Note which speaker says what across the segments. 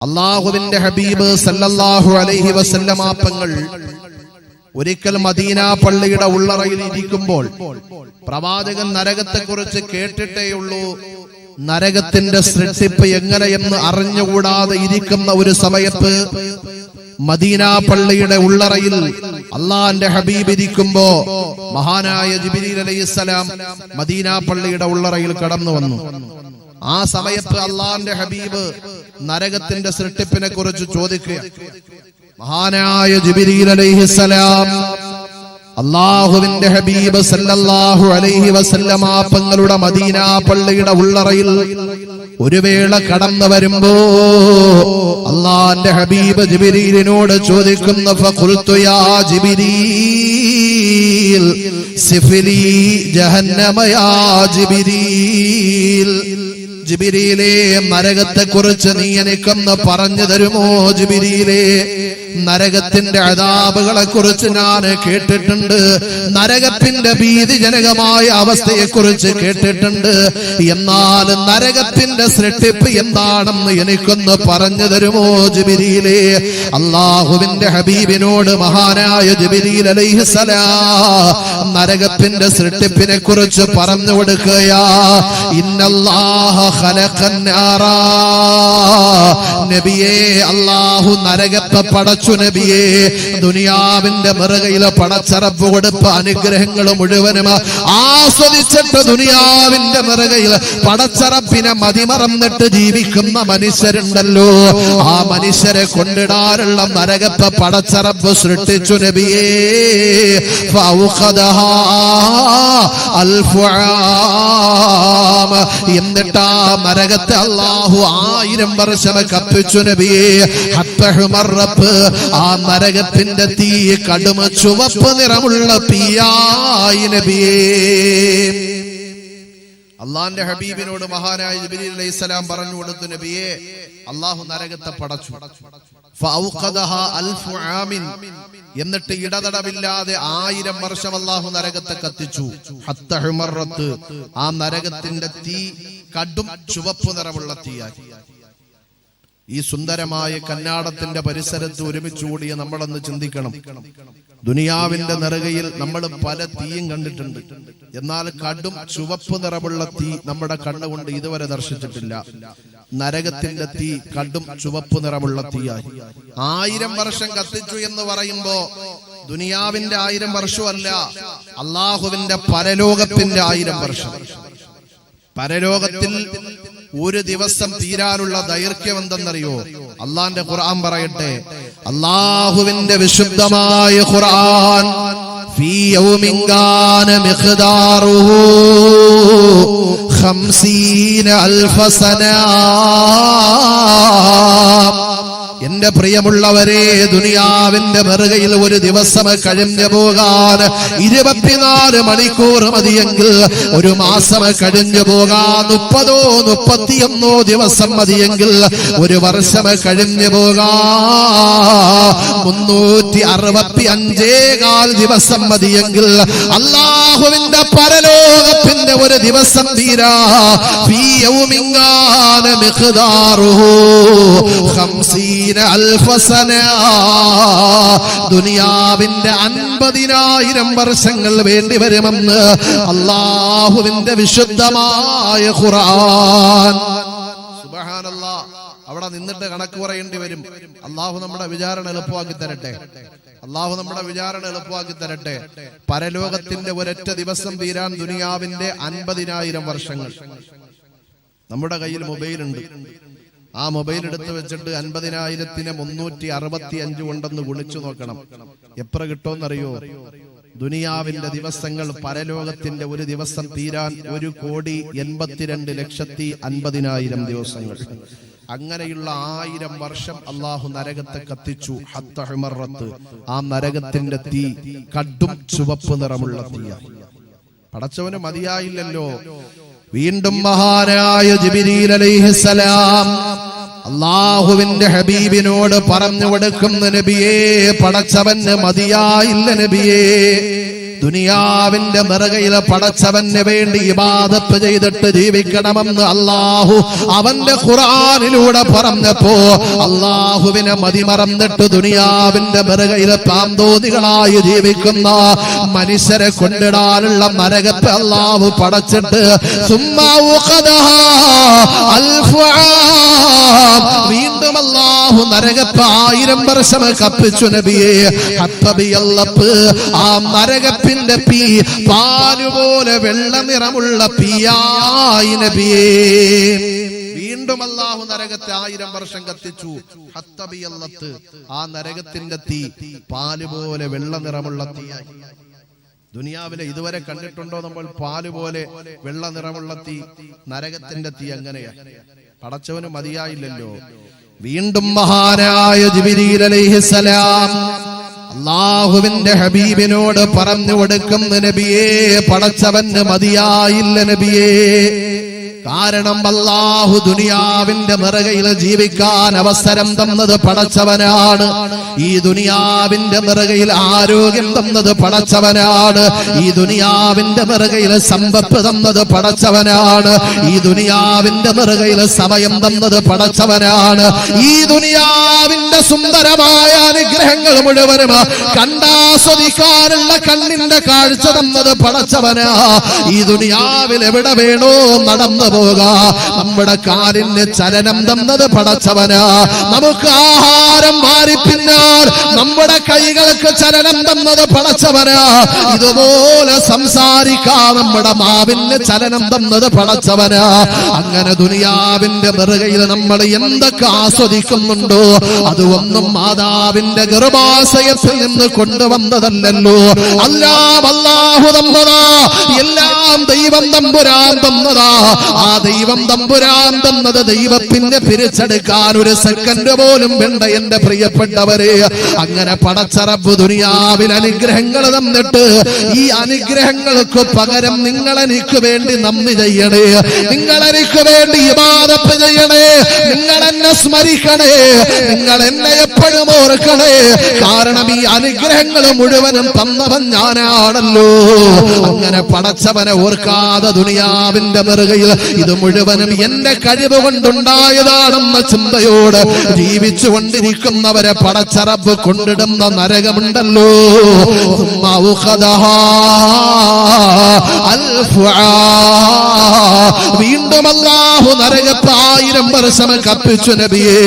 Speaker 1: അല്ലാഹുവിന്റെ ഹബീബ് സല്ലല്ലാഹു അലൈഹി വസല്ലമ തങ്ങൾ ഒരിക്കൽ മദീന പള്ളിയുടെ ഉള്ളറയിൽ ഇരിക്കുമ്പോൾ പ്രവാചകൻ നരകത്തെക്കുറിച്ച് കേട്ടിട്ടേയുള്ളൂ, നരകത്തിന്റെ സൃഷ്ടിപ്പ് എങ്ങനെയെന്ന് അറിഞ്ഞുകൂടാതെ ഇരിക്കുന്ന ഒരു സമയത്ത് മദീന പള്ളിയുടെ ഉള്ളറയിൽ അള്ളാന്റെ ഹബീബ് ഇരിക്കുമ്പോ മഹാനായ ജിബ്രീൽ അലൈഹിസ്സലാം മദീന പള്ളിയുടെ ഉള്ളറയിൽ കടന്നു വന്നു. ആ സമയത്ത് അള്ളാന്റെ ഹബീബ് നരകത്തിന്റെ സൃഷ്ടിപ്പിനെ കുറിച്ച് ചോദിക്കുക. മഹാനായ ജിബ്രീൽ അലൈഹിസ്സലാം അല്ലാഹുവിന്റെ ഹബീബ് സല്ലല്ലാഹു അലൈഹി വസല്ലമ തങ്ങളുടെ മദീന പള്ളിയുടെ ഉള്ളറയിൽ ഒരു വേള കടന്നു വരുമ്പോ അല്ലാഹുവിന്റെ ഹബീബ് ജിബ്രീലിനോട് ചോദിക്കുന്നു, ഫഖുൽതു യാ ജിബ്രീൽ സിഫ്ലി ജഹന്നമ യാ ജിബ്രീൽ, ജിബ്രീലേ നരകത്തെ കുറിച്ച് നീ എനിക്കൊന്ന് പറഞ്ഞു തരുമോ ജിബ്രീലേ? നരകത്തിന്റെ അദാബുകളെ കുറിച്ച് ഞാൻ കേട്ടിട്ടുണ്ട്, നരകത്തിന്റെ ഭീതിജനകമായ അവസ്ഥയെ കുറിച്ച് കേട്ടിട്ടുണ്ട്, എന്നാൽ നരകത്തിന്റെ സൃഷ്ടിപ്പ് എന്താണെന്ന് എനിക്കൊന്ന് പറഞ്ഞു തരുമോ ജിബ്രീലേ? അല്ലാഹുവിന്റെ ഹബീബിനോട് മഹാനായ ജിബ്രീൽ അലൈഹിസ്സലാം നരകത്തിന്റെ സൃഷ്ടിപ്പിനെ കുറിച്ച് പറഞ്ഞു കൊടുക്കുകയാ. ഇന്നല്ലാഹ ഖലഖൻ നാറാ, നബിയേ അല്ലാഹു നരകത്തെ പടച്ചു നബിയേ. ദുനിയാവിന്റെ മറുകയിലെ പടച്ചറപ്പ് കൊടുത്ത അനുഗ്രഹങ്ങൾ മുഴുവനും ആസ്വദിച്ചിട്ട് ദുനിയാവിന്റെ മറുകയിൽ പടച്ചറപ്പിനെ മതിമറന്നിട്ട് ജീവിക്കുന്ന മനുഷ്യരുണ്ടല്ലോ, ആ മനുഷ്യരെ കൊണ്ടിടാനുള്ള നരകത്തെ പടച്ചറപ്പ് സൃഷ്ടിച്ചു നബിയേ. എന്നിട്ട് ആ നരകത്തെ അല്ലാഹു 1000 വർഷം കത്തിച്ചു നബിയേ. ആ നരകത്തിന്റെ തീ കടുമ ചുവപ്പ് നിറമുള്ള തീയായി നബിയേ. അള്ളാന്റെ ഹബീബിനോട് മഹാനായ ജിബ്രീൽ അലൈഹിസ്സലാം പറഞ്ഞു കൊടുത്തു, നബിയേ അല്ലാഹു നരകത്തെ പടച്ചു, എന്നിട്ട് ഇടതടവില്ലാതെ 1000 വർഷം അല്ലാഹു നരകത്തെ കത്തിച്ചു. ആ നരകത്തിന്റെ തീ കടും ചുവപ്പ് നിറമുള്ള തീയായി. ഈ സുന്ദരമായ കന്നാടത്തിന്റെ പരിസരത്ത് ഒരുമിച്ചുകൂടിയ നമ്മളൊന്ന് ചിന്തിക്കണം. ദുനിയാവിന്റെ നെറുകയിൽ നമ്മൾ പല തീയും കണ്ടിട്ടുണ്ട്, എന്നാൽ കടും ചുവപ്പ് നിറമുള്ള തീ നമ്മുടെ കണ്ണുകൊണ്ട് ഇതുവരെ ദർശിച്ചിട്ടില്ല. നരകത്തിന്റെ തീ കടും ചുവപ്പ് നിറമുള്ള തീയായി 1000 വർഷം കത്തിച്ചു എന്ന് പറയുമ്പോ ദുനിയാവിന്റെ 1000 വർഷമല്ല, അള്ളാഹുവിന്റെ പരലോകത്തിന്റെ 1000 വർഷം. പരലോകത്തിൽ ഒരു ദിവസം തീരാനുള്ള ദൈർഘ്യം എന്തെന്നറിയോ? അള്ളാന്റെ ഖുർആൻ പറയട്ടെ, അള്ളാഹുവിന്റെ വിശുദ്ധമായ ഖുർആൻ, ഫീ യൗമിൻ കാന മിഖ്ദാറുഹു 50000 സന. എന്റെ പ്രിയമുള്ളവരെ, ദുനിയാവിന്റെ മറുകയിൽ ഒരു ദിവസം കഴിഞ്ഞു പോകാൻ 24 മണിക്കൂർ മതിയെങ്കിൽ, ഒരു മാസം കഴിഞ്ഞു പോകാൻ 30 31 ദിവസം മതിയെങ്കിൽ, ഒരു വർഷം കഴിഞ്ഞു പോകാൻ 365 ദിവസം മതിയെങ്കിൽ, അല്ലാഹുവിന്റെ പരലോകത്തിന്റെ ഒരു ദിവസം തീരാ. ഫീ യൗമിൻ കാന മിഖ്ദാറുഹു 50000 സന. ദുനിയാവിന്റെ 50,000 വർഷങ്ങൾ വേണ്ടി വരുമെന്ന് അല്ലാഹുവിന്റെ വിശുദ്ധമായ ഖുർആൻ. സുബ്ഹാനല്ലാഹ്, അവിടെ നിന്നിട്ട് കണക്ക് പറയേണ്ടി വരും. അല്ലാഹു നമ്മുടെ വിചാരണ എളുപ്പമാക്കി തരട്ടെ, അല്ലാഹു നമ്മുടെ വിചാരണ എളുപ്പമാക്കി തരട്ടെ. പരലോകത്തിന്റെ ഒരൊറ്റ ദിവസം തീരാൻ ദുനിയാവിന്റെ 50,000 വർഷങ്ങൾ. നമ്മുടെ കയ്യിൽ മൊബൈലുണ്ട്, ആ മൊബൈൽ എടുത്ത് വെച്ചിട്ട് 50,000 365 കൊണ്ടെന്ന് ഗുണിച്ചു നോക്കണം, എത്ര കിട്ടുമെന്നറിയോ? ദുനിയാവിന്റെ ദിവസങ്ങൾ പരലോകത്തിന്റെ ഒരു ദിവസം തീരാൻ 1,82,50,000 ദിവസങ്ങൾ. അങ്ങനെയുള്ള 1000 വർഷം അല്ലാഹു നരകത്തെ കത്തിച്ചു. ആ നരകത്തിന്റെ തീ കടും ചുവപ്പ് നിറമുള്ള തീയായി. പടച്ചവന് മതിയായില്ലല്ലോ. വീണ്ടും മഹാനായ ജിബ്രീൽ അലൈഹിസ്സലാം അല്ലാഹുവിന്റെ ഹബീബിനോട് പറഞ്ഞു കൊടുക്കുന്ന, നബിയേ പടച്ചവന് മതിയായില്ല നബിയേ, ദുനിയാവിന്റെ മറുകയിൽ പടച്ചവന് വേണ്ടി ഇബാദത്ത് ചെയ്തിട്ട് ജീവിക്കണമെന്ന് അല്ലാഹു അവന്റെ ഖുർആനിലൂടെ പറഞ്ഞപ്പോ അല്ലാഹുവിനെ മതിമറന്നിട്ട് ദുനിയാവിന്റെ മറുകയിൽ പാന്തോതികളായി ജീവിക്കുന്ന മനുഷ്യരെ കൊണ്ടിടാനുള്ള നരകത്തെ അല്ലാഹു പടച്ചിട്ട് വീണ്ടും അല്ലാഹു നരകത്തെ 1000 വർഷം കത്തിച്ചു നബിയെ. ആ നരകത്തിന്റെ തീ പാലുപോലെ വെള്ള നിറമുള്ള തീയായി നബിയെ. വീണ്ടും അല്ലാഹു നരകത്തെ 1000 വർഷം കത്തിച്ചു. ആ നരകത്തിന്റെ തീ പാലുപോലെ വെള്ള നിറമുള്ള തീയായി. ദുനിയാവിലെ ഇതുവരെ കണ്ടിട്ടുണ്ടോ നമ്മൾ പാലുപോലെ വെള്ള നിറമുള്ള തീ? നരകത്തിന്റെ തീ അങ്ങനെയാ. പടച്ചവന് മതിയായില്ലല്ലോ. വീണ്ടും മഹാനായ ജിബ്രീൽ അലൈഹിസ്സലാം അല്ലാഹുവിന്റെ ഹബീബിനോട് പറഞ്ഞു കൊടുക്കുന്ന നബിയേ, പടച്ചവന് മതിയായില്ല നബിയേ. കാരണം അല്ലാഹു ദുനിയാവിന്റെ മറുകയിൽ ജീവിക്കാൻ അവസരം തന്നത് പടച്ചവനാണ്. ഈ ദുനിയാവിന്റെ മറുകയിൽ ആരോഗ്യം തന്നത് പടച്ചവനാണ്. ഈ ദുനിയാവിന്റെ മറുകയിൽ സമ്പത്ത് തന്നത് പടച്ചവനാണ്. ഈ ദുനിയാവിന്റെ മറുകയിൽ സമയം തന്നത് പടച്ചവനാണ്. ഈ ദുനിയാവിന്റെ സുന്ദരമായ അനുഗ്രഹങ്ങൾ മുഴുവനും കണ്ടാസ്വദിക്കാനുള്ള കണ്ണിന്റെ കാഴ്ച തന്നത് പടച്ചവനാ. ഈ ദുനിയാവിൽ എവിടെ വേണോ നടന്നു പോകാം. നമ്മുടെ കാലിന് ചലനം തന്നത് പടച്ചവനാ. നമുക്ക് ആഹാരം മാറിപ്പിന്നാൽ നമ്മുടെ കൈകൾക്ക് ചലനം തന്നത് പടച്ചവനാ. ഇതുപോലെ സംസാരിക്കാൻ നമ്മുടെ മാവിന് ചലനം തന്നത് പടച്ചവനാ. അങ്ങനെ ദുനിയാവിന്റെ മറുകയിൽ നമ്മൾ എന്തൊക്കെ ആസ്വദിക്കുന്നുണ്ടോ അതൊന്നും മാതാവിന്റെ ഗർഭാശയത്തിൽ നിന്ന് കൊണ്ടുവന്നതല്ലല്ലോ. എല്ലാം അല്ലാഹു തന്നതാ. എല്ലാം ദൈവം തമ്പുരാൻ തന്നതാ. ആ ദൈവം തമ്പുരാൻ തന്നത് ദൈവത്തിന്റെ പിരിച്ചെടുക്കാൻ ഒരു സെക്കൻഡ് പോലും വേണ്ട എന്റെ പ്രിയപ്പെട്ടവരെ. അങ്ങനെ പടച്ച റബ്ബ് ദുനിയാവിൽ അനുഗ്രഹങ്ങൾ തന്നിട്ട് ഈ അനുഗ്രഹങ്ങൾക്ക് പകരം നിങ്ങൾ എനിക്ക് വേണ്ടി നന്ദി ചെയ്യണേ, നിങ്ങൾ എനിക്ക് വേണ്ടി ഇബാദത്ത് ചെയ്യണേ, നിങ്ങൾ എന്നെ സ്മരിക്കണേ, നിങ്ങൾ എന്നെ എപ്പോഴും ഓർക്കണേ. കാരണം ഈ അനുഗ്രഹങ്ങൾ മുഴുവനും തന്നവൻ ഞാനാണല്ലോ. അങ്ങനെ പടച്ചവനെ ഓർക്കാതെ ദുനിയാവിന്റെ മറുകയിൽ ഇത് മുഴുവനും എന്റെ കഴിവ് കൊണ്ടുണ്ടായതാണെന്ന ചിന്തയോട് ജീവിച്ചു കൊണ്ടിരിക്കുന്നവരെ പടച്ച റബ്ബ് കൊണ്ടിടുന്ന നരകമുണ്ടല്ലോ. വീണ്ടും അല്ലാഹു നരകത്തെ 1000 വർഷം കത്തിച്ചു നബിയെ.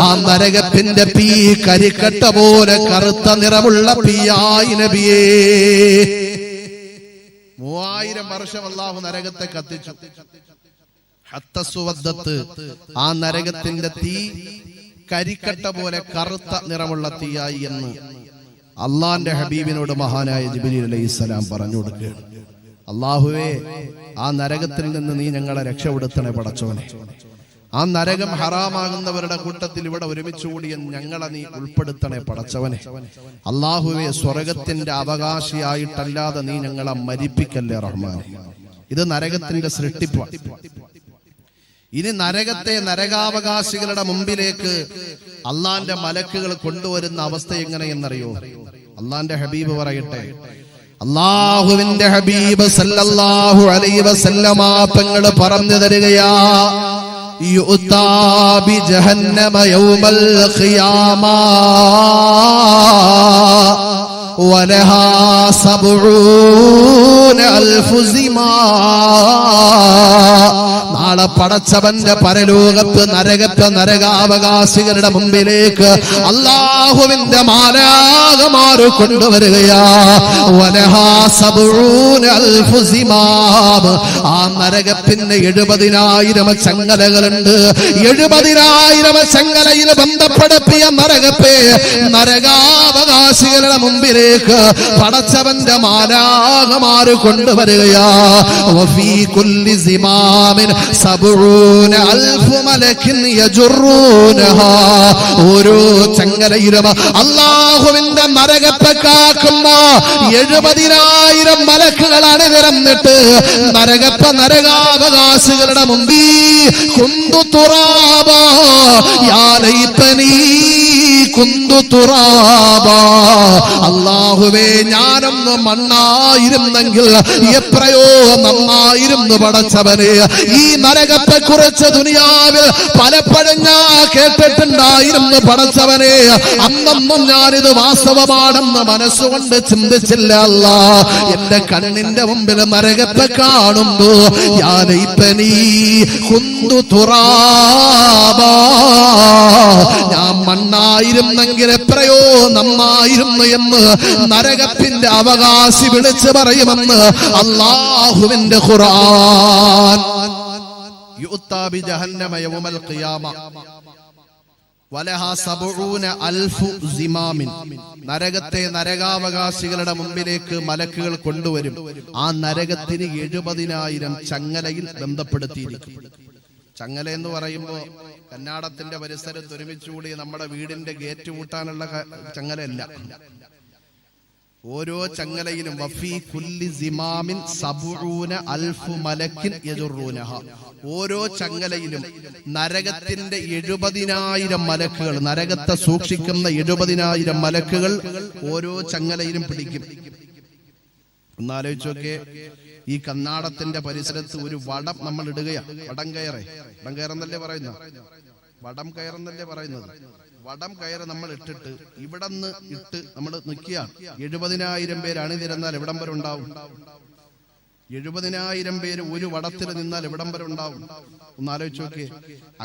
Speaker 1: ആ നരകത്തിന്റെ തീ കരിക്കട്ട പോലെ കറുത്ത നിറമുള്ള തീയായി നബിയേ. 3000 വർഷം അല്ലാഹു നരകത്തെ കത്തിച്ചു. ആ നരകത്തിന്റെ തീ കരിക്കട്ട പോലെ കറുത്ത നിറമുള്ള തീയായി എന്ന് അള്ളാന്റെ ഹബീബിനോട് മഹാനായ ജിബ്രീൽ അലൈഹിസ്സലാം പറഞ്ഞു കൊടുക്കുകയാണ്. അല്ലാഹുവേ, ആ നരകത്തിൽ നിന്ന് നീ ഞങ്ങളെ രക്ഷപ്പെടുത്തണേ പടച്ചവനെ. ആ നരകം ഹറാമാകുന്നവരുടെ കൂട്ടത്തിൽ ഇവിടെ ഒരുമിച്ച് കൂടിയ ഞങ്ങളെ നീ ഉൾപ്പെടുത്തണേ പടച്ചവനെ. അല്ലാഹുവേ, സ്വർഗത്തിന്റെ അവകാശിയായിട്ടല്ലാതെ നീ ഞങ്ങളെ മരിപ്പിക്കല്ലേ റഹ്മാനെ. ഇത് നരകത്തിന്റെ സൃഷ്ടിപ്പാണ്. ഇനി നരകത്തെ നരകാവകാശികളുടെ മുമ്പിലേക്ക് അള്ളാന്റെ മലക്കുകൾ കൊണ്ടുവരുന്ന അവസ്ഥ എങ്ങനെയെന്നറിയോ? അള്ളാന്റെ ഹബീബ് പറയട്ടെ. അല്ലാഹുവിന്റെ ഹബീബ് സല്ലല്ലാഹു അലൈഹി വസല്ലമ തങ്ങൾ പറഞ്ഞു തരികയാ, യുഅ്താ ബിജഹന്നമ യൗമൽ ഖിയാമ വലഹാ 70,000 സിമാ. നാളെ പടച്ചവന്റെ പരലോകത്ത് നരകത്തെ നരകാവകാശികളുടെ മുമ്പിലേക്ക് അല്ലാഹുവിന്റെ മാലാഖമാർ കൊണ്ടുവരികയാ. വലഹാ 70,000 സിമാ. ആ നരകത്തിന് 70,000 ചങ്ങലകളുണ്ട്. 70,000 ചങ്ങലയിൽ ബന്ധപ്പെടുത്തിയ നരകത്തെ നരകാവകാശികളുടെ മുമ്പിലേക്ക് പടച്ചവന്റെ മാലാഖമാർ കൊണ്ടുവരികയാ. വഫീ കുല്ലി സിമാമിൻ 70,000 മലക്കിൻ യജുറൂനഹാ. ഓരോ ചങ്ങലയിലും അല്ലാഹുവിന്റെ നരകത്തെ കാക്കുന്ന 70,000 മലക്കുകളാണ് നിരന്നിട്ട് നരകത്തെ നരകാവകാശികളുടെ മുമ്പിൽ കുന്തു തുറാബ യാ ലൈതനീ കുന്തു തുറാബാ. അല്ലാഹുവേ ഞാനൊന്ന് മണ്ണായിരുന്നെങ്കിൽ എത്രയോ നന്നായിരുന്നു പടച്ചവനെ. ഈ നരകത്തെ കുറിച്ച് ദുനിയാവിൽ പലപ്പോഴും ഞാൻ കേട്ടിട്ടുണ്ടായിരുന്നു പടച്ചവനെ. അന്നൊന്നും ഞാനിത് വാസ്തവമാണെന്ന് മനസ്സുകൊണ്ട് ചിന്തിച്ചില്ല. അല്ലാ, എന്റെ കണ്ണിന്റെ മുമ്പിൽ നരകത്തെ കാണുമ്പോ യാ ലൈതനീ കുന്തു തുറാബാ, ഞാൻ മണ്ണായിരുന്നെങ്കിൽ എത്രയോ നന്നായിരുന്നു എന്ന് നരകത്തിന്റെ അവകാശി വിളിച്ചു പറയുമെന്ന് അല്ലാഹുവിന്റെ ഖുർആൻ. യുഅ്താ ബി ജഹന്നമ യൗമൽ ഖിയാമ വലഹാ 70,000 സിമാമിൻ. നരകത്തെ നരകാവകാശികളുടെ മുമ്പിലേക്ക് മലക്കുകൾ കൊണ്ടുവരും. ആ നരകത്തിന് 70,000 ചങ്ങലയിൽ ബന്ധപ്പെടുത്തിയിരിക്കും. ചങ്ങല എന്ന് പറയുമ്പോൾ കന്നാടത്തിന്റെ പരിസരത്ത് ഒരുമിച്ചുകൂടി നമ്മുടെ വീടിന്റെ ഗേറ്റ് കൂട്ടാനുള്ള ചങ്ങലയല്ല. ഓരോ ചങ്ങലയിലും വഫീ കുല്ലി സിമാമിൻ 70,000 മലക്കിൻ യജുറൂനഹ. ഓരോ ചങ്ങലയിലും നരകത്തിന്റെ 70,000 മലക്കുകൾ, നരകത്തെ സൂക്ഷിക്കുന്ന 70,000 മലക്കുകൾ ഓരോ ചങ്ങലയിലും പിടിക്കും. ഒന്നാലോചിച്ചൊക്കെ, ഈ കന്നാടത്തിന്റെ പരിസരത്ത് ഒരു വടം നമ്മൾ ഇടുകയാണ്. വടം കയറെന്നല്ലേ പറയുന്നത്. വടം കയറ് നമ്മൾ ഇട്ടിട്ട് ഇവിടന്ന് ഇട്ട് നമ്മൾ നിൽക്കുകയാണ്. 70,000 പേര് അണിനിരന്നാൽ എവിടം വരെ ഉണ്ടാവും? 70,000 പേര് ഒരു വടത്തിൽ നിന്നാൽ എവിടം വരെ ഉണ്ടാവും? ഒന്നാലോചിച്ച് നോക്കിയേ.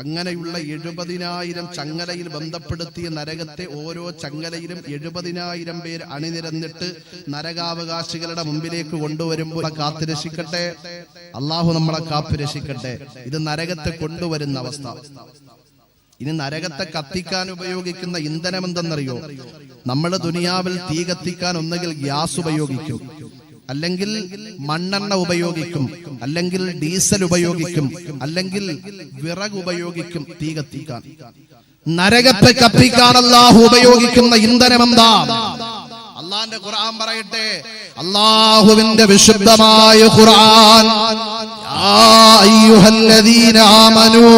Speaker 1: അങ്ങനെയുള്ള 70,000 ചങ്ങലയിൽ ബന്ധപ്പെടുത്തിയ നരകത്തെ ഓരോ ചങ്ങലയിലും 70,000 പേര് അണിനിരന്നിട്ട് നരകാവകാശികളുടെ മുമ്പിലേക്ക് കൊണ്ടുവരുമ്പോൾ കാത്തുരക്ഷിക്കട്ടെ അള്ളാഹു, നമ്മളെ കാത്തുരക്ഷിക്കട്ടെ. ഇത് നരകത്തെ കൊണ്ടുവരുന്ന അവസ്ഥ. ഇനി നരകത്തെ കത്തിക്കാൻ ഉപയോഗിക്കുന്ന ഇന്ധനം എന്തെന്നറിയോ? നമ്മൾ ദുനിയാവിൽ തീ കത്തിക്കാൻ ഒന്നുകിൽ ഗ്യാസ് ഉപയോഗിക്കും, അല്ലെങ്കിൽ മണ്ണെണ്ണ ഉപയോഗിക്കും, അല്ലെങ്കിൽ ഡീസൽ ഉപയോഗിക്കും, അല്ലെങ്കിൽ വിറക് ഉപയോഗിക്കും തീ കത്തിക്കാൻ. നരകത്തെ കത്തിക്കാൻ അല്ലാഹു ഉപയോഗിക്കുന്ന ഇന്ധനം എന്താ? അള്ളാന്റെ ഖുർആൻ പറയട്ടെ, അല്ലാഹുവിന്റെ വിശുദ്ധമായ ഖുർആൻ. യാ അയ്യുഹല്ലദീന ആമനൂ,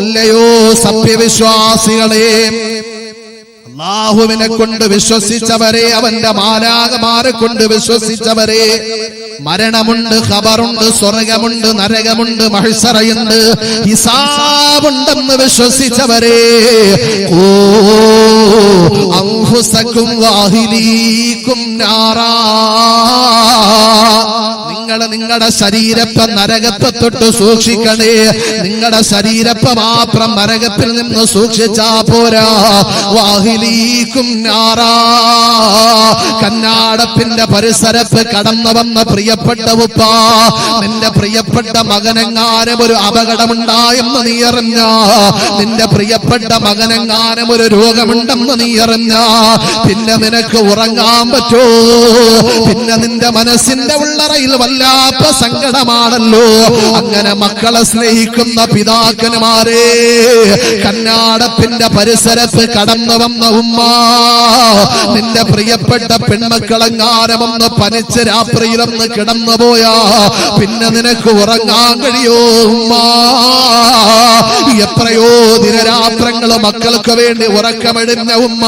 Speaker 1: അല്ലയോ സത്യവിശ്വാസികളെ, അല്ലാഹുവിനെ കൊണ്ട് വിശ്വസിച്ചവരെ, അവന്റെ മാലാഖമാരെ കൊണ്ട് വിശ്വസിച്ചവരെ, മരണമുണ്ട്, ഖബറുണ്ട്, സ്വർഗമുണ്ട്, നരകമുണ്ട്, മഹ്ശറയുണ്ട്, ഹിസാബുണ്ടെന്ന് വിശ്വസിച്ചവരെ, ഓ അൻഫുസകും വഅഹ്ലീകും നാറാ, നിങ്ങളുടെ ശരീരത്തെ നരകത്തെ തൊട്ട് സൂക്ഷിക്കണേ. നിങ്ങളുടെ ശരീരത്തെ മാത്രം നരകത്തിൽ നിന്ന് സൂക്ഷിച്ചാ പോരാ. വാഹിലീക്കും നാറാ, കന്നാടത്തിന്റെ പരിസരത്ത് കടന്നു വന്ന പ്രിയപ്പെട്ട ഉപ്പ, നിന്റെ പ്രിയപ്പെട്ട മകനെങ്ങാനും ഒരു അപകടമുണ്ടായെന്ന് നീ അറിഞ്ഞ, നിന്റെ പ്രിയപ്പെട്ട മകനെങ്ങാനും ഒരു രോഗമുണ്ടെന്ന് നീ അറിഞ്ഞ, പിന്നെ നിനക്ക് ഉറങ്ങാൻ പറ്റോ? പിന്നെ നിന്റെ മനസ്സിന്റെ ഉള്ളറയിൽ വല്ലാത്ത സങ്കടമാണല്ലോ. അങ്ങനെ മക്കളെ സ്നേഹിക്കുന്ന പിതാക്കന്മാരെ, കന്നാടത്തിന്റെ പരിസരത്ത് കടന്നു വന്ന ഉമ്മ, നിന്റെ പ്രിയപ്പെട്ട പെൺമക്കളെങ്ങാനും ഒന്ന് പനിച്ച് രാത്രിയിലൊന്ന് കിടന്നു പോയാ പിന്നെ നിനക്ക് ഉറങ്ങാൻ കഴിയോ ഉമ്മ? എത്രയോ ദിനരാത്രങ്ങൾ മക്കൾക്ക് വേണ്ടി ഉറക്കമെടുന്ന ഉമ്മ,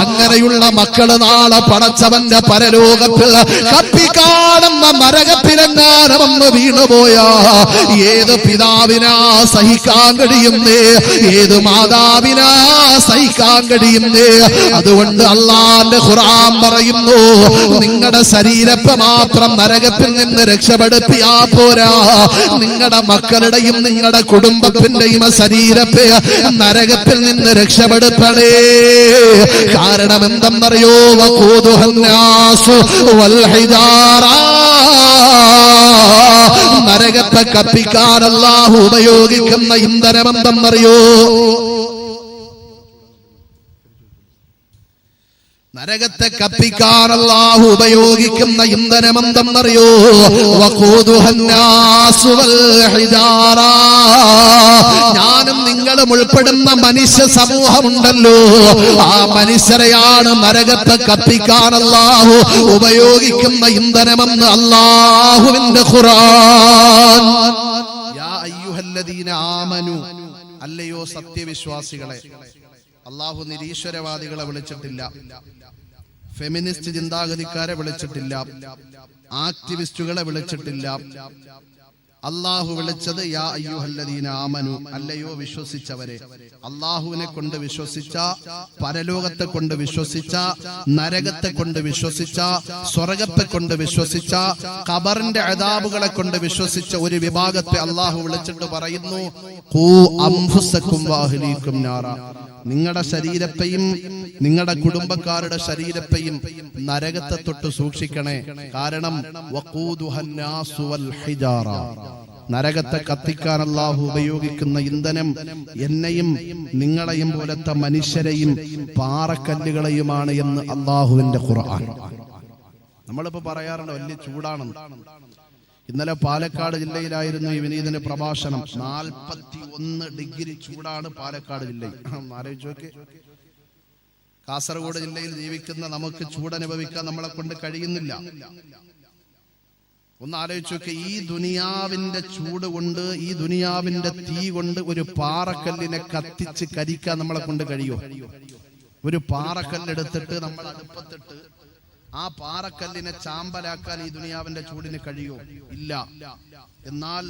Speaker 1: അങ്ങനെയുള്ള മക്കള് നാളെ പടച്ചവന്റെ പരലോകത്തിൽ കത്തിക്കാണെന്ന നരകത്തിലെങ്ങാനും വന്ന് വീണുപോയാ ഏത് പിതാവിനാ സഹിക്കാൻ കഴിയുന്നേ? ഏത് മാതാവിനാ സഹിക്കാൻ കഴിയുന്നേ? അതുകൊണ്ട് അള്ളാന്റെ ഖുർആൻ പറയുന്നു, നിങ്ങളുടെ ശരീരത്തെ മാത്രം നരകത്തിൽ നിന്ന് രക്ഷപ്പെടുത്തിയാ പോരാ, നിങ്ങളുടെ മക്കളുടെയും നിങ്ങളുടെ കുടുംബത്തിന്റെയും ശരീരത്തെ നരകത്തിൽ നിന്ന് രക്ഷപ്പെടുത്തണേ. കാരണം എന്തെന്നറിയോ? വഖൂദുഹന്നാസു വൽ ഹിജാറ, നരകത്തെ കത്തിക്കാൻ അല്ലാഹു ഉപയോഗിക്കുന്ന ഇന്ധനം എന്തെന്നറിയോ? നരകത്തെ കത്തിക്കാൻ അല്ലാഹു ഉപയോഗിക്കുന്ന ഇന്ധനം എന്തെന്നറിയോ? വഖൂദുഹന്നാസു വൽ ഹിജാറ, ഞാനും നിങ്ങളും ഉൾപ്പെടുന്ന മനുഷ്യ സമൂഹമുണ്ടല്ലോ, ആ മനുഷ്യരെയാണ് നരകത്തെ കത്തിക്കാൻ അല്ലാഹു ഉപയോഗിക്കുന്ന ഇന്ധനമെന്ന് അല്ലാഹുവിന്റെ ഖുർആൻ. യാ അയ്യുഹല്ലദീന ആമനു, അല്ലയോ സത്യവിശ്വാസികളെ, അള്ളാഹു നിരീശ്വരവാദികളെ വിളിച്ചിട്ടില്ല, ഫെമിനിസ്റ്റ് ചിന്താഗതിക്കാരെ വിളിച്ചിട്ടില്ല, ആക്ടിവിസ്റ്റുകളെ വിളിച്ചിട്ടില്ല. അള്ളാഹു വിളിച്ചത് യാ അയ്യുഹല്ലദീന ആമനു, അല്ലയോ വിശ്വസിച്ചവരെ. അള്ളാഹുവിനെ കൊണ്ട് വിശ്വസിച്ച, പരലോകത്തെ കൊണ്ട് വിശ്വസിച്ച, നരകത്തെ കൊണ്ട് വിശ്വസിച്ച, സ്വർഗത്തെ കൊണ്ട് വിശ്വസിച്ച, ഖബറിന്റെ അദാബുകളെ കൊണ്ട് വിശ്വസിച്ച ഒരു വിഭാഗത്തെ അള്ളാഹു വിളിച്ചിട്ട് പറയുന്നു, ഖൂ അൻഫുസകും വഅഹ്ലീകും നാറ, നിങ്ങളുടെ ശരീരത്തെയും നിങ്ങളുടെ കുടുംബക്കാരുടെ ശരീരത്തെയും നരകത്തെ തൊട്ട് സൂക്ഷിക്കണേ. കാരണം വഖൂദുഹന്നാസു വൽ ഹിജാറ, നരകത്തെ കത്തിക്കാൻ അല്ലാഹു ഉപയോഗിക്കുന്ന ഇന്ധനം എന്നെയും നിങ്ങളെയും പോലത്തെ മനുഷ്യരെയും പാറക്കല്ലുകളെയുമാണ് എന്ന് അല്ലാഹുവിന്റെ ഖുർആൻ. നമ്മളിപ്പോ പറയാറുണ്ട് വലിയ ചൂടാണെന്ന്. ഇന്നലെ പാലക്കാട് ജില്ലയിലായിരുന്നു ഈ വിനീതിന്റെ പ്രഭാഷണം. 41 ഡിഗ്രി ചൂടാണ് പാലക്കാട് ജില്ലയിൽ. ആലോചിച്ച് നോക്ക്. കാസർഗോഡ് ജില്ലയിൽ ജീവിക്കുന്ന നമുക്ക് ചൂടനുഭവിക്കാൻ നമ്മളെ കൊണ്ട് കഴിയുന്നില്ല. ഒന്ന് ആലോചിച്ച് നോക്ക്. ഈ ദുനിയാവിന്റെ ചൂട് കൊണ്ട്, ഈ ദുനിയാവിന്റെ തീ കൊണ്ട് ഒരു പാറക്കല്ലിനെ കത്തിച്ച് കരിക്കാൻ നമ്മളെ കൊണ്ട് കഴിയോ? ഒരു പാറക്കല്ലെടുത്തിട്ട് നമ്മൾ അടുപ്പത്തിട്ട് ആ പാറക്കല്ലിനെ ചാമ്പലാക്കാൻ ഈ ദുനിയാവിന്റെ ചൂടിന് കഴിയോ? ഇല്ല. എന്നാൽ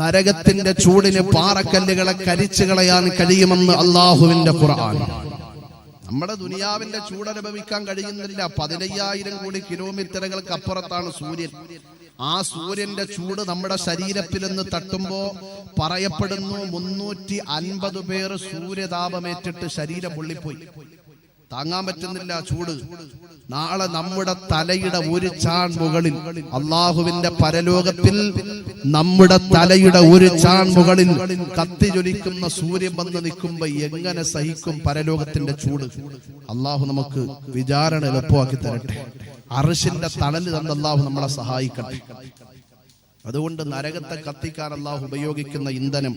Speaker 1: നരകത്തിന്റെ ചൂടിന് പാറക്കല്ലുകളെ കരിച്ചു കളയാൻ കഴിയുമെന്ന് അള്ളാഹുവിന്റെ ഖുർആൻ. നമ്മുടെ ദുനിയാവിന്റെ ചൂടനുഭവിക്കാൻ കഴിയുന്നില്ല. 15,000 കോടി കിലോമീറ്ററുകൾക്ക് അപ്പുറത്താണ് സൂര്യൻ. ആ സൂര്യന്റെ ചൂട് നമ്മുടെ ശരീരത്തിൽ നിന്ന് തട്ടുമ്പോ പറയപ്പെടുന്നു 350 പേർ സൂര്യതാപമേറ്റിട്ട് ശരീരം പൊള്ളിപ്പോയി. താങ്ങാൻ പറ്റുന്നില്ല ചൂട്. നാളെ നമ്മുടെ തലയുടെ ഒരു ചാൺ മുകളിൽ, അള്ളാഹുവിന്റെ പരലോകത്തിൽ നമ്മുടെ തലയുടെ ഒരു ചാൺ മുകളിൽ കത്തിജ്വലിക്കുന്ന സൂര്യൻ വന്ന് നിൽക്കുമ്പോ എങ്ങനെ സഹിക്കും പരലോകത്തിന്റെ ചൂട്? അള്ളാഹു നമുക്ക് വിചാരണ എളുപ്പമാക്കി തരട്ടെ. അർശിന്റെ തണല് തന്ന അള്ളാഹു നമ്മളെ സഹായിക്കട്ടെ. അതുകൊണ്ട് നരകത്തെ കത്തിക്കാൻ അള്ളാഹു ഉപയോഗിക്കുന്ന ഇന്ധനം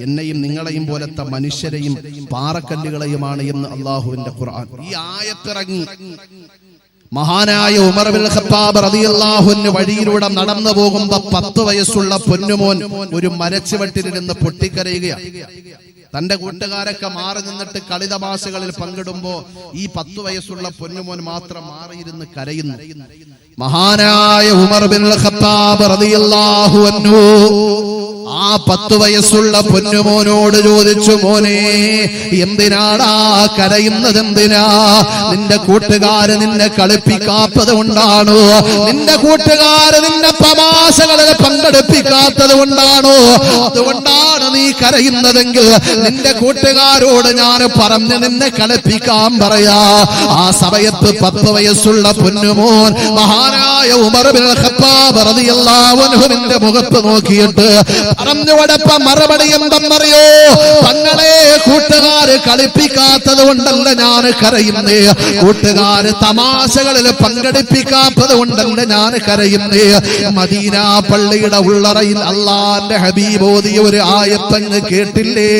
Speaker 1: എന്നെയും നിങ്ങളെയും പോലത്തെ മനുഷ്യരെയും പാറക്കല്ലുകളെയുമാണ് എന്ന് അള്ളാഹുവിന്റെ ഖുർആൻ. ഈ ആയത്തിറങ്ങി മഹാനായ ഉമർ ബിൻ ഖത്താബ് റളിയല്ലാഹു അൻഹു വഴിയിലൂടെ നടന്നു പോകുമ്പോ 10 വയസ്സുള്ള പൊന്നുമോൻ ഒരു മരച്ചുവട്ടിലിരുന്ന് പൊട്ടിക്കരയുകയാണ്. തന്റെ കൂട്ടുകാരൊക്കെ മാറി നിന്നിട്ട് കളിതമാശകളിൽ പങ്കിടുമ്പോ ഈ 10 വയസ്സുള്ള പൊന്നുമോൻ മാത്രം മാറിയിരുന്ന് കരയുന്നു. മഹാനായ ഉമർ ബിൻ ഖത്താബ് റളിയല്ലാഹു അൻഹു ആ 10 വയസ്സുള്ള പൊന്നുമോനോട് ചോദിച്ചു, മോനെ എന്തിനാടാ കരയുന്നത്? എന്തിനാ? നിന്റെ കൂട്ടുകാര് നിന്നെ കളിപ്പിക്കാത്തത് കൊണ്ടാണോ? നിന്റെ കൂട്ടുകാര് നിന്നെ തമാശകളിൽ പങ്കെടുപ്പിക്കാത്തത് കൊണ്ടാണോ? അതുകൊണ്ടാണ് നീ കരയുന്നതെങ്കിൽ നിന്റെ കൂട്ടുകാരോട് ഞാൻ പറഞ്ഞ് നിന്നെ കളിപ്പിക്കാൻ പറയാ. ആ സമയത്ത് 10 വയസ്സുള്ള പൊന്നുമോൻ മഹാനായ ഉമർ ബിൻ ഖത്താബ് റളിയല്ലാഹു അൻഹുവിന്റെ മുഖത്ത് നോക്കിയിട്ട് പറഞ്ഞുകൊടുത്ത മറുപടി എന്തെന്നറിയോ? തങ്ങളെ കൂട്ടുകാര് കളിപ്പിക്കാത്തത് കൊണ്ടല്ല ഞാൻ കരയുന്നേ, കൂട്ടുകാര് തമാശകളിൽ പങ്കെടുപ്പിക്കാത്തത് കൊണ്ടല്ല ഞാൻ കരയുന്നേ. മദീന പള്ളിയുടെ ഉള്ളറയിൽ അള്ളാന്റെ ഹബീബ് ഓതിയ ഒരു ആയത്തങ്ങ് കേട്ടില്ലേ?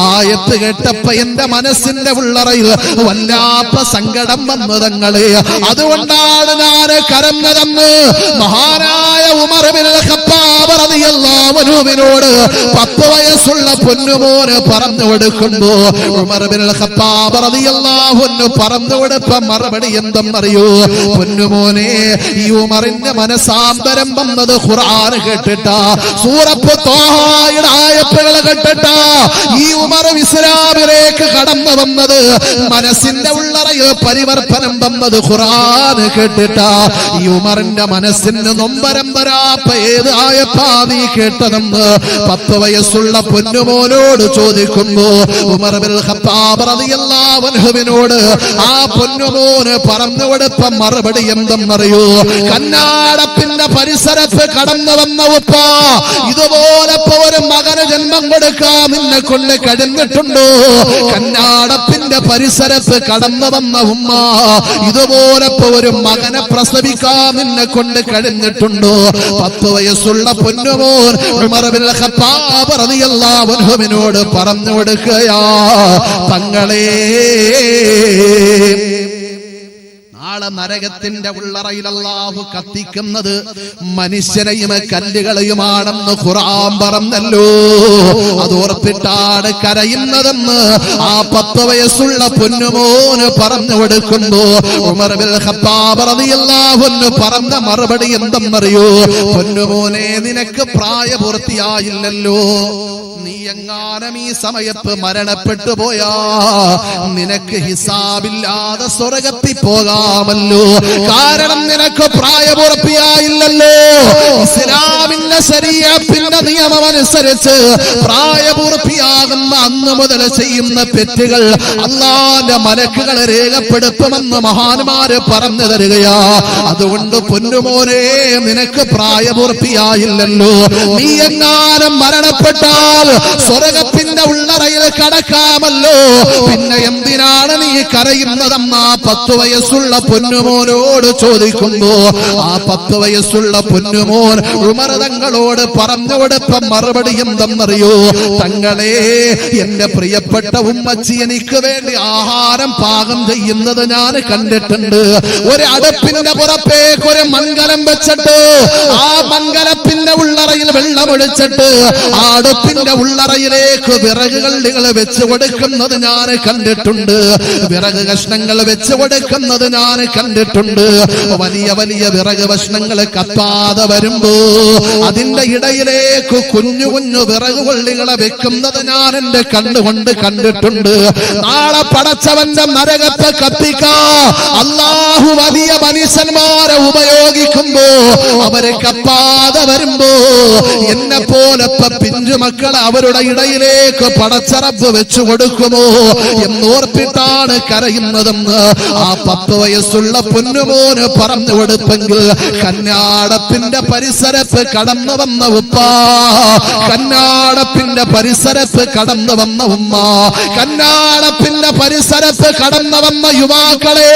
Speaker 1: ആയത്ത് കേട്ടപ്പോ എന്റെ മനസ്സിന്റെ ഉള്ളറയിൽ വല്ലാത്ത സങ്കടം വന്നു തങ്ങളെ. അതുകൊണ്ടാണ് ഞാൻ കരഞ്ഞതെന്ന് മഹാനായ ഉമർ ബിൻ ഖത്താബ് റളിയല്ലാഹു അൻഹുവിനോട് 10 വയസ്സുള്ള പൊന്നുമോന് പറഞ്ഞു കൊടുക്കുമ്പോ ഉമർ ബിൻ ഖത്താബ് റളിയല്ലാഹു അൻഹു പറഞ്ഞു കൊടുത്ത മറുപടി എന്തെന്നറിയോ? പൊന്നുമോനെ, ഈ ഉമറിന്റെ മനസാന്തരം വന്നത് ഖുർആൻ കേട്ടിട്ടാ, സൂറത്ത് ത്വാഹയുടെ ആയത്തുകൾ കേട്ടിട്ടാ. ഈ ഉമർ ഇസ്ലാമിലേക്ക് കടന്നു വന്നത്, മനസ്സിന്റെ ഉള്ളറയിൽ പരിവർത്തനം വന്നത് ഖുർആൻ കേട്ടിട്ടാ. ഈ ഉമറിന്റെ മനസ്സിന് നൊമ്പരം വരാത്ത ഏത് ആയത്താ നീ കേട്ടതെന്ന് 10 വയസ്സുള്ള പൊന്നുമോനോട് ചോദിക്കുന്നു. ഉമർ ബിൻ ഖത്താബ് റളിയല്ലാഹു അൻഹുവിനോട് ആ പൊന്നുമോന് പറഞ്ഞു കൊടുത്ത മറുപടി എന്തെന്നറിയോ? കന്നാടത്തിന്റെ പരിസരത്ത് കടന്നു വന്ന ഉപ്പ, ഇതുപോലെ ഒരു മകന് ജന്മം കൊടുക്കാൻ നിന്നെ കൊണ്ട് കഴിഞ്ഞിട്ടുണ്ടോ? കന്നാടത്തിന്റെ പരിസരത്ത് കടന്നു വന്ന ഉമ്മ, ഇതുപോലെ ഒരു മകനെ പ്രസവിക്കാൻ നിന്നെ കൊണ്ട് കഴിഞ്ഞിട്ടുണ്ടോ? 10 വയസ്സുള്ള പൊന്നുമോൻ ഉമർ ബിൻ ഖത്താബ് റളിയല്ലാഹു അൻഹുവിനോട് പറഞ്ഞു കൊടുക്കുകയാ, തങ്ങളെ നാളെ നരകത്തിന്റെ ഉള്ളറയിൽ അല്ലാഹു കത്തിക്കുന്നത് മനുഷ്യനെയും കല്ലുകളെയുമാണെന്ന് ഖുർആൻ പറഞ്ഞല്ലോ. അതോർത്തിട്ടാണ് കരയുന്നതെന്ന് ആ 10 വയസ്സുള്ള പൊന്നുമോന് പറഞ്ഞു കൊടുക്കുന്നു. ഉമർ ഇബ്നുൽ ഖത്താബ് റളിയല്ലാഹു അൻഹു പറഞ്ഞ മറുപടി എന്തെന്നറിയോ? പൊന്നുമോനെ, നിനക്ക് പ്രായപൂർത്തിയായില്ലല്ലോ. നീ എങ്ങാനും ഈ സമയത്ത് മരണപ്പെട്ടു പോയാ നിനക്ക് ഹിസാബില്ലാതെ സ്വർഗ്ഗത്തിൽ പോകാമല്ലോ. കാരണം നിനക്ക് പ്രായപൂർത്തിയായില്ലല്ലോ. ഇസ്ലാമിന്റെ ശരീഅത്തിന്റെ നിയമമനുസരിച്ച് പ്രായപൂർത്തിയാകുന്ന അന്ന് മുതൽ ചെയ്യുന്ന തെറ്റുകൾ അല്ലാഹുവിന്റെ മലക്കുകളെ രേഖപ്പെടുത്തുമെന്ന് മഹാന്മാര് പറഞ്ഞു തരികയാ. അതുകൊണ്ട് പൊന്നുമോനെ, നിനക്ക് പ്രായപൂർത്തിയായില്ലല്ലോ. നീ എങ്ങാനും മരണപ്പെട്ടാൽ സ്വർഗ്ഗത്തിന്റെ ഉള്ളറയിൽ കടക്കാമല്ലോ. പിന്നെ എന്തിനാണ് നീ കരയുന്നതെന്ന് ആ 10 വയസ്സുള്ള പൊന്നുമോനോട് ചോദിക്കുമ്പോ ആ 10 വയസ്സുള്ള പൊന്നുമോൻ ഉമർ തങ്ങളോട് പറഞ്ഞു കൊടുത്ത മറുപടി എന്തെന്നറിയോ? തങ്ങളെ, എന്റെ പ്രിയപ്പെട്ട ഉമ്മച്ചി എനിക്ക് വേണ്ടി ആഹാരം പാകം ചെയ്യുന്നത് ഞാൻ കണ്ടിട്ടുണ്ട്. ഒരു അടുപ്പിന്റെ പുറത്തേക്ക് ഒരു മൺകലം വെച്ചിട്ട് ആ മൺകലത്തിന്റെ ഉള്ളറയിൽ വെള്ളമൊഴിച്ചിട്ട് ആ അടുപ്പിന്റെ ഉള്ളറയിലേക്ക് വിറക് കള്ളികൾ വെച്ച് കൊടുക്കുന്നത് ഞാൻ കണ്ടിട്ടുണ്ട്. വിറക് കഷ്ണങ്ങൾ വെച്ച് കൊടുക്കുന്നത് ഞാൻ കണ്ടിട്ടുണ്ട്. വലിയ വലിയ വിറക് കഷ്ണങ്ങൾ കത്താതെ വരുമ്പോ അതിന്റെ ഇടയിലേക്ക് കുഞ്ഞു കുഞ്ഞു വിറക് കൊള്ളികളെ വെക്കുന്നത് ഞാൻ എന്റെ കണ്ണുകൊണ്ട് കണ്ടിട്ടുണ്ട്. നാളെ പടച്ചവന്റെ നരകത്തെ കത്തിക്കാ അല്ലാഹു വലിയ മനുഷ്യന്മാരെ ഉപയോഗിക്കുമ്പോ അവരെ കത്താതെ വരുമ്പോ എന്നെ പോലത്തെ പിഞ്ചു മക്കളെ അവരുടെ ഇടയിലേക്ക് പടച്ചറബ് വെച്ചു കൊടുക്കുമോ എന്നോർത്തിട്ടാണ് കരയുന്നതെന്ന് ആ 10 വയസ്സുള്ള പൊന്നുമോന് പറഞ്ഞു കൊടുത്തെങ്കിൽ കന്നാടത്തിന്റെ പരിസരത്ത് കടന്നു വന്ന ഉപ്പ, കന്നാടത്തിന്റെ പരിസരത്ത് കടന്നു വന്ന ഉമ്മ, കന്നാടത്തിന്റെ പരിസരത്ത് കടന്നു വന്ന യുവാക്കളെ,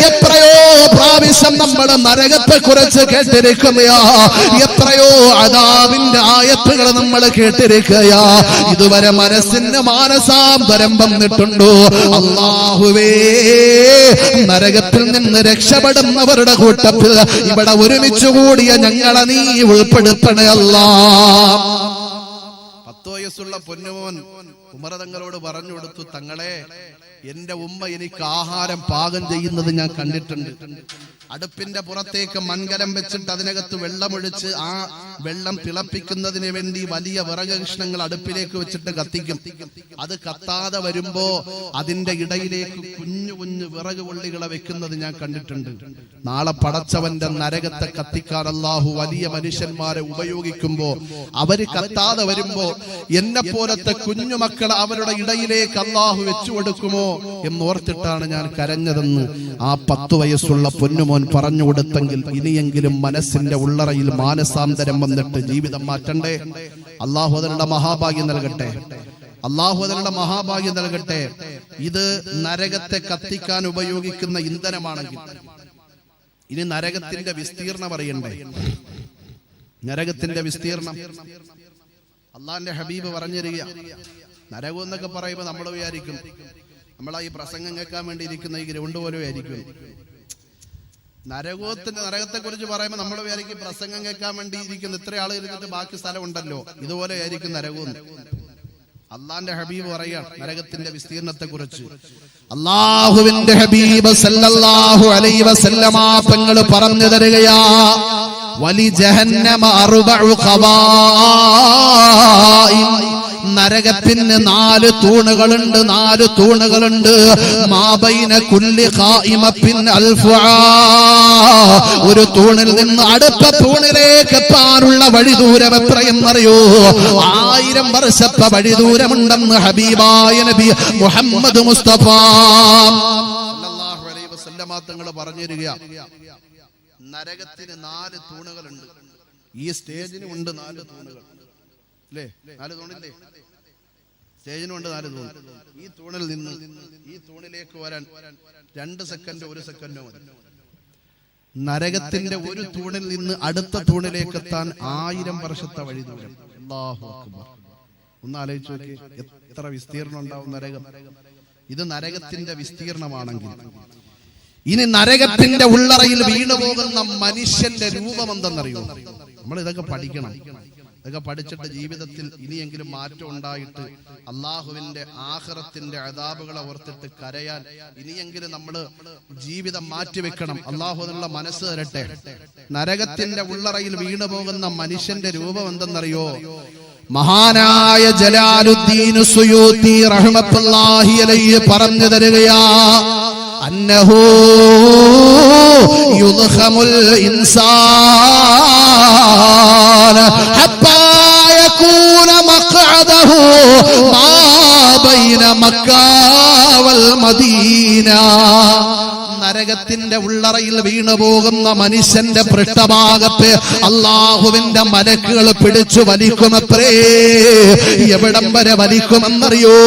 Speaker 1: എത്രയോ പ്രാവശ്യം നമ്മൾ നരകത്തെ കുറിച്ച് കേട്ടിരിക്കുകയാ. എത്രയോ അദാബിന്റെ ആയത്തുകൾ നമ്മൾ കേട്ടിരിക്കുകയാ. ഇതുവരെ മനസ്സിന് മാനസാന്തരം വന്നിട്ടുണ്ടോ? അല്ലാഹുവേ, നരകത്തിൽ നിന്ന് രക്ഷപ്പെടുന്നവരുടെ കൂട്ടത്തിൽ ഇവിടെ ഒരുമിച്ച് കൂടിയ ഞങ്ങളെ നീ ഉൾപ്പെടുത്തണേ അല്ലാ. 10 വയസ്സുള്ള പൊന്നുമോൻ ഉമർ തങ്ങളോട് പറഞ്ഞു കൊടുത്തു, തങ്ങളെ, എന്റെ ഉമ്മ എനിക്ക് ആഹാരം പാകം ചെയ്യുന്നത് ഞാൻ കണ്ടിട്ടുണ്ട്. അടുപ്പിന്റെ പുറത്തേക്ക് മൺകലം വെച്ചിട്ട് അതിനകത്ത് വെള്ളമൊഴിച്ച് ആ വെള്ളം തിളപ്പിക്കുന്നതിന് വേണ്ടി വലിയ വിറക് കഷ്ണങ്ങൾ അടുപ്പിലേക്ക് വെച്ചിട്ട് കത്തിക്കും. അത് കത്താതെ വരുമ്പോ അതിന്റെ ഇടയിലേക്ക് കുഞ്ഞു കുഞ്ഞു വിറക് കൊള്ളികളെ വെക്കുന്നത് ഞാൻ കണ്ടിട്ടുണ്ട്. നാളെ പടച്ചവന്റെ നരകത്തെ കത്തിക്കാൻ അല്ലാഹു വലിയ മനുഷ്യന്മാരെ ഉപയോഗിക്കുമ്പോ അവര് കത്താതെ വരുമ്പോ എന്നെ പോലത്തെ കുഞ്ഞു മക്കളെ അവരുടെ ഇടയിലേക്ക് അല്ലാഹു വെച്ചു കൊടുക്കുമോ എന്നോർത്തിട്ടാണ് ഞാൻ കരഞ്ഞതെന്ന് ആ 10 വയസ്സുള്ള പൊന്നുമോൻ പറഞ്ഞു കൊടുത്തെങ്കിൽ ഇനിയെങ്കിലും മനസ്സിന്റെ ഉള്ളറയിൽ മാനസാന്തരം വന്നിട്ട് ജീവിതം മാറ്റണ്ടേ? അല്ലാഹു അതിനുള്ള മഹാഭാഗ്യം നൽകട്ടെ. അല്ലാഹു അതിനുള്ള മഹാഭാഗ്യം നൽകട്ടെ. ഇത് നരകത്തെ കത്തിക്കാൻ ഉപയോഗിക്കുന്ന ഇന്ധനമാണെങ്കിൽ ഇനി നരകത്തിന്റെ വിസ്തീർണം അറിയണ്ടേ? നരകത്തിന്റെ വിസ്തീർണം അള്ളാന്റെ ഹബീബ് പറഞ്ഞിരിക്കുക. നരകം എന്നൊക്കെ പറയുമ്പോൾ നമ്മൾ വിചാരിക്കും നമ്മളാ ഈ പ്രസംഗം കേൾക്കാൻ വേണ്ടി ഇരിക്കുന്ന ഈ ഗ്രൗണ്ട് പോലെ ആയിരിക്കും. നരകത്തെ കുറിച്ച് പറയുമ്പോൾ നമ്മൾ വിചാരിക്കും പ്രസംഗം കേൾക്കാൻ വേണ്ടി ഇരിക്കുന്ന ഇത്ര ആൾ ഇരുന്നിട്ട് ബാക്കി സ്ഥലം ഉണ്ടല്ലോ, ഇതുപോലെ ആയിരിക്കും നരകവും. അള്ളാന്റെ ഹബീബ് പറയാം നരകത്തിന്റെ വിസ്തീർണത്തെ കുറിച്ച്. അല്ലാഹുവിന്റെ ഹബീബ് സല്ലല്ലാഹു അലൈഹി വസല്ലമ തങ്ങൾ പറഞ്ഞു തരികയാ, വലി ജഹന്നമ അർബഉ ഖവാഇം, നരകത്തിന് 4 തൂണുകളുണ്ട്. 4 തൂണുകളുണ്ട്. മാബൈന കുല്ലി ഖായിമത്തിൻ അൽഫുആ, ഒരു തൂണിൽ നിന്ന് അടുത്ത തൂണിലേക്ക് എത്താനുള്ള വഴി ദൂരം എത്രയെന്നറിയോ? 1000 വർഷത്തെ വഴി ദൂരമുണ്ടെന്ന് ഹബീബായ നബി മുഹമ്മദ് മുസ്തഫ സല്ലല്ലാഹു അലൈഹി വസല്ലമ തങ്ങൾ പറഞ്ഞിരിക്കുക. നരകത്തിന് 4 തൂണുകളുണ്ട്. ഈ സ്റ്റേജിന് ഉണ്ട് 4 തൂണുകൾ, അല്ലേ? 4 തൂണില്ലേ? സ്റ്റേജിനുണ്ട് 4 തൂൺ. ഈ തൂണിൽ നിന്ന് ഈ തൂണിലേക്ക് വരാൻ 2 സെക്കൻഡോ 1 സെക്കൻഡോ മതി. നരകത്തിന്റെ ഒരു തൂണിൽ നിന്ന് അടുത്ത തൂണിലേക്ക് എത്താൻ 1000 വർഷത്തെ വഴി ദൂരം. അല്ലാഹു അക്ബർ. ഒന്ന് ആലോചിച്ച് നോക്കി, എത്ര വിസ്തീർണം ഉണ്ടാവും നരകം. ഇത് നരകത്തിന്റെ വിസ്തീർണമാണെങ്കിൽ ഇനി നരകത്തിന്റെ ഉള്ളറയിൽ വീണുപോകുന്ന മനുഷ്യന്റെ രൂപം എന്തെന്നറിയോ? നമ്മൾ ഇതൊക്കെ പഠിക്കണം. ഇതൊക്കെ പഠിച്ചിട്ട് ജീവിതത്തിൽ ഇനിയെങ്കിലും മാറ്റം ഉണ്ടായിട്ട് അള്ളാഹുവിന്റെ ആഖിറത്തിന്റെ അദാബുകളെ ഓർത്തിട്ട് കരയാൻ ഇനിയെങ്കിലും നമ്മൾ ജീവിതം മാറ്റിവെക്കണം. അള്ളാഹു അതിനുള്ള മനസ്സ് തരട്ടെ. നരകത്തിന്റെ ഉള്ളറയിൽ വീണുപോകുന്ന മനുഷ്യന്റെ രൂപം എന്തെന്നറിയോ? മഹാനായ ജലാലുദ്ദീൻ സുയൂത്തി റഹ്മത്തുള്ളാഹി അലൈഹി പറഞ്ഞു തരുകയാ, അന്നഹു യുദ്ഖമുൽ ഇൻസാൻ ഹത്താ യകൂന മഖഅദഹു മാ ബൈന മക്ക വൽ മദീന. നരകത്തിന്റെ ഉള്ളറയിൽ വീണുപോകുന്ന മനുഷ്യന്റെ പൃഷ്ഠഭാഗത്ത് അള്ളാഹുവിന്റെ മലക്കുകൾ പിടിച്ചു വലിക്കുമത്രേ. എവിടം വരെ വലിക്കുമെന്നറിയോ?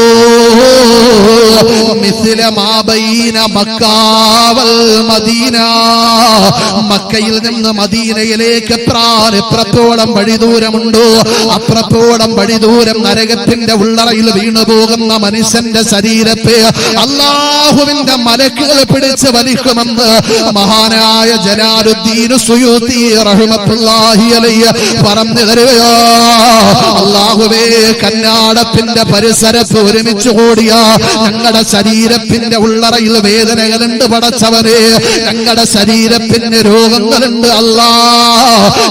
Speaker 1: മിസ്ല മാ ബൈന മക്ക വൽ മദീന. മക്കയിൽ നിന്ന് മദീനയിലേക്ക് എത്രത്തോളം വഴി ദൂരമുണ്ടോ അത്രത്തോളം വഴി ദൂരം നരകത്തിന്റെ ഉള്ളറയിൽ വീണുപോകുന്ന മനുഷ്യന്റെ ശരീരത്തെ അള്ളാഹുവിന്റെ മലക്കുകൾ പിടിച്ച് വലിക്കുമെന്ന് മഹാനായ ജലാലുദ്ദീൻ സുയൂത്തി റഹ്മത്തുള്ളാഹി അലൈഹി പറഞ്ഞു തരുകയോ. അല്ലാഹുവേ, കന്നാടത്തിന്റെ പരിസരത്ത് ഒരുമിച്ച് കൂടിയ ഞങ്ങളുടെ ശരീരത്തിന്റെ ഉള്ളറയിൽ വേദനകളുണ്ട് പടച്ചവനെ, ഞങ്ങളുടെ ശരീരത്തിന് രോഗങ്ങളുണ്ട് അല്ലാ,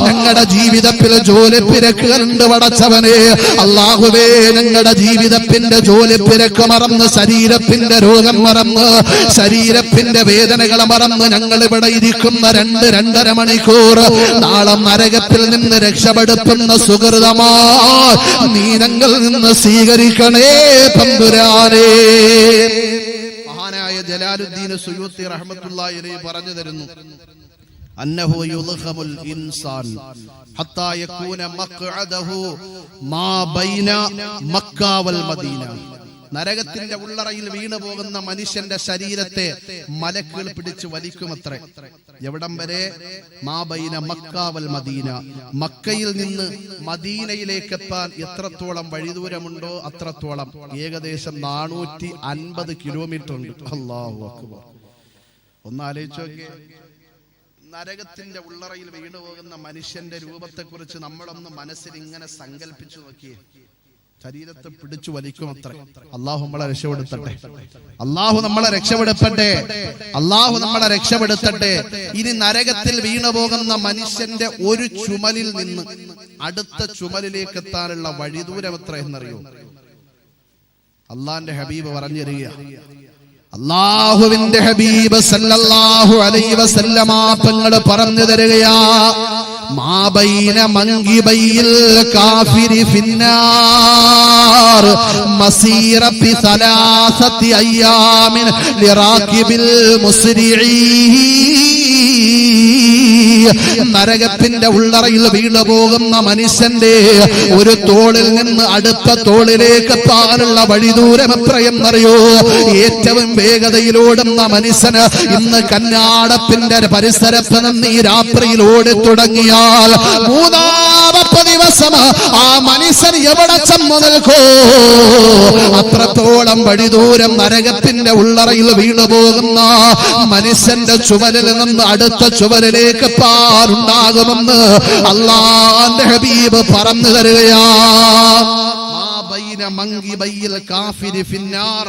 Speaker 1: ഞങ്ങളുടെ ജീവിതത്തിൽ ജോലിപ്പിരക്കുകളുണ്ട് പടച്ചവനെ. അല്ലാഹുവേ, ഞങ്ങളുടെ ജീവിതത്തിന്റെ ജോലിപ്പിരക്ക് മറന്ന് ശരീരത്തിന്റെ രോഗം മറന്ന് ശരീരത്തിന്റെ വേദനകളെ മറന്ന് ഞങ്ങൾ ഇവിടെ ഇരിക്കുന്ന 2-2.5 മണിക്കൂർ നാളെ നരകത്തിൽ നിന്ന് രക്ഷപ്പെടുത്തുന്ന സുഹൃതമാ നീ ഞങ്ങളിൽ നിന്ന് സ്വീകരിക്കണേ തമ്പുരാനേ. മഹാനായ ജലാലുദ്ദീൻ സുയൂത്തി റഹ്മത്തുള്ളാഹി അലൈഹി പറഞ്ഞു തരുന്നു, അന്നഹു യുദ്ഖമുൽ ഇൻസാൻ ഹത്താ യകൂന മഖ്അദഹു മാ ബൈന മക്ക വൽ മദീന. നരകത്തിന്റെ ഉള്ളറയിൽ വീണു പോകുന്ന മനുഷ്യന്റെ ശരീരത്തെ മലക്കുകൾ പിടിച്ചു വലിക്കുമത്രേ. എവിടം വരെ? മാ ബൈന മക്ക വൽ മദീന. മക്കയിൽ നിന്ന് മദീനയിലേക്ക് എത്താൻ എത്രത്തോളം വഴിദൂരമുണ്ടോ അത്രത്തോളം, ഏകദേശം 450 കിലോമീറ്റർ ഉണ്ട്. അല്ലാഹു അക്ബർ. ഒന്ന് ആലോചിച്ച് നോക്കിയേ, നരകത്തിന്റെ ഉള്ളറയിൽ വീണു പോകുന്ന മനുഷ്യന്റെ രൂപത്തെ കുറിച്ച് നമ്മളൊന്ന് മനസ്സിൽ ഇങ്ങനെ സങ്കല്പിച്ചു നോക്കിയേ. ശരീരത്തെ പിടിച്ചു വലിക്കും അത്ര. അള്ളാഹു നമ്മളെ രക്ഷപ്പെടുത്തട്ടെ, അള്ളാഹു നമ്മളെ രക്ഷപ്പെടുത്തട്ടെ, അള്ളാഹു നമ്മളെ രക്ഷപ്പെടുത്തട്ടെ. ഇനി നരകത്തിൽ വീണു പോകുന്ന മനുഷ്യന്റെ ഒരു ചുമലിൽ നിന്ന് അടുത്ത ചുമലിലേക്ക് എത്താനുള്ള വഴിദൂരം എത്ര എന്നറിയോ? അള്ളാന്റെ ഹബീബ് പറഞ്ഞു തരിക, അല്ലാഹുവിന്റെ ഹബീബ് സല്ലല്ലാഹു അലൈഹി വസല്ലമ തങ്ങൾ പറഞ്ഞു തരികയാ, മാ ബൈന മൻകിബൈൽ കാഫിരി ഫിന്നാർ മസീറത്തി 3 അയ്യാമിൻ ലിറാകിബിൽ മുസ്രിഈ. നരകത്തിന്റെ ഉള്ളറയിൽ വീണു പോകുന്ന മനുഷ്യന്റെ ഒരു തോളിൽ നിന്ന് അടുത്ത തോളിലേക്ക് എത്താനുള്ള വഴിദൂരം എത്രയെന്നറിയോ? ഏറ്റവും വേഗതയിലോടുന്ന മനുഷ്യന് ഇന്ന് കന്നാടത്തിന്റെ പരിസരത്ത് നിന്ന് ഈ രാത്രിയിൽ ഓടി തുടങ്ങിയാൽ 3-ാമത്തെ ദിവസം ആ മനുഷ്യൻ എവിടെ ചെന്നു നിൽക്കോ അത്രത്തോളം വഴിദൂരം നരകത്തിന്റെ ഉള്ളറയിൽ വീണു പോകുന്ന മനുഷ്യന്റെ ചുവലിൽ നിന്ന് അടുത്ത ചുവലിലേക്ക് ഉണ്ടാകുമെന്ന് അല്ലാഹുവിന്റെ ഹബീബ് പറഞ്ഞു തരികയാ. മാ ബൈന മൻകിബൈൽ കാഫിരി ഫിന്നാർ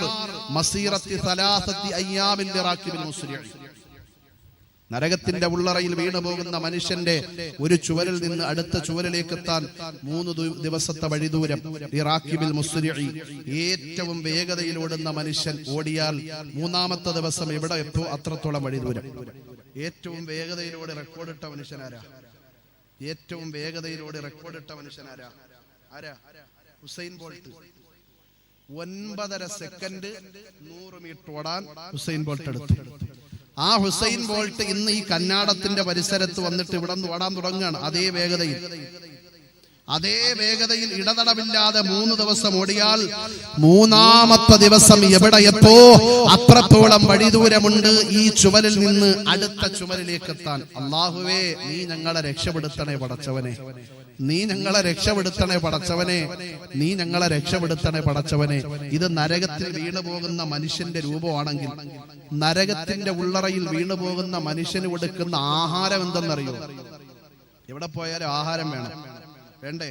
Speaker 1: മസീറത്തി 3 അയ്യാമിൻ ലിറാകിബിൽ മുസ്രിഈ. നരകത്തിന്റെ ഉള്ളറയിൽ വീണു പോകുന്ന മനുഷ്യന്റെ ഒരു ചുവലിൽ നിന്ന് അടുത്ത ചുവലിലേക്ക് എത്താൻ 3 ദിവസത്തെ വഴിദൂരം. ലിറാകിബിൽ മുസ്രിഈ, ഏറ്റവും വേഗതയിൽ ഓടുന്ന മനുഷ്യൻ ഓടിയാൽ 3-ാമത്തെ ദിവസം എവിടെ എത്തോ അത്രത്തോളം വഴിദൂരം. ഏറ്റവും വേഗതയിലൂടെ റെക്കോർഡിട്ട മനുഷ്യനാരാ? ഏറ്റവും വേഗതയിലൂടെ റെക്കോർഡിട്ട മനുഷ്യനാരാ? ആരാ? ഹുസൈൻ ബോൾട്ട്. 9.5 സെക്കൻഡ് 100 മീറ്റർ ഓടാൻ ഹുസൈൻ ബോൾട്ട് എടുത്തു. ആ ഹുസൈൻ ബോൾട്ട് ഇന്ന് ഈ കന്നാടത്തിന്റെ പരിസരത്ത് വന്നിട്ട് ഇവിടെ നിന്ന് ഓടാൻ തുടങ്ങുകയാണ്. അതേ വേഗതയിൽ ഇടതടവില്ലാതെ 3 ദിവസം ഓടിയാൽ 3-ാമത്തെ ദിവസം എവിടെയെത്തോ അത്രത്തോളം വഴിദൂരമുണ്ട് ഈ ചുവലിൽ നിന്ന് അടുത്ത ചുവലിലേക്ക് എത്താൻ. അല്ലാഹുവേ, നീ ഞങ്ങളെ രക്ഷപ്പെടുത്തണേ പടച്ചവനെ. നീ ഞങ്ങളെ രക്ഷപ്പെടുത്തണേ പടച്ചവനെ, നീ ഞങ്ങളെ രക്ഷപ്പെടുത്തണേ പടച്ചവനെ. ഇത് നരകത്തിൽ വീണു പോകുന്ന മനുഷ്യന്റെ രൂപമാണെങ്കിൽ നരകത്തിന്റെ ഉള്ളറയിൽ വീണു പോകുന്ന മനുഷ്യന് കൊടുക്കുന്ന ആഹാരം എന്തെന്നറിയോ? എവിടെ പോയാലും ആഹാരം വേണം, വേണ്ടേ?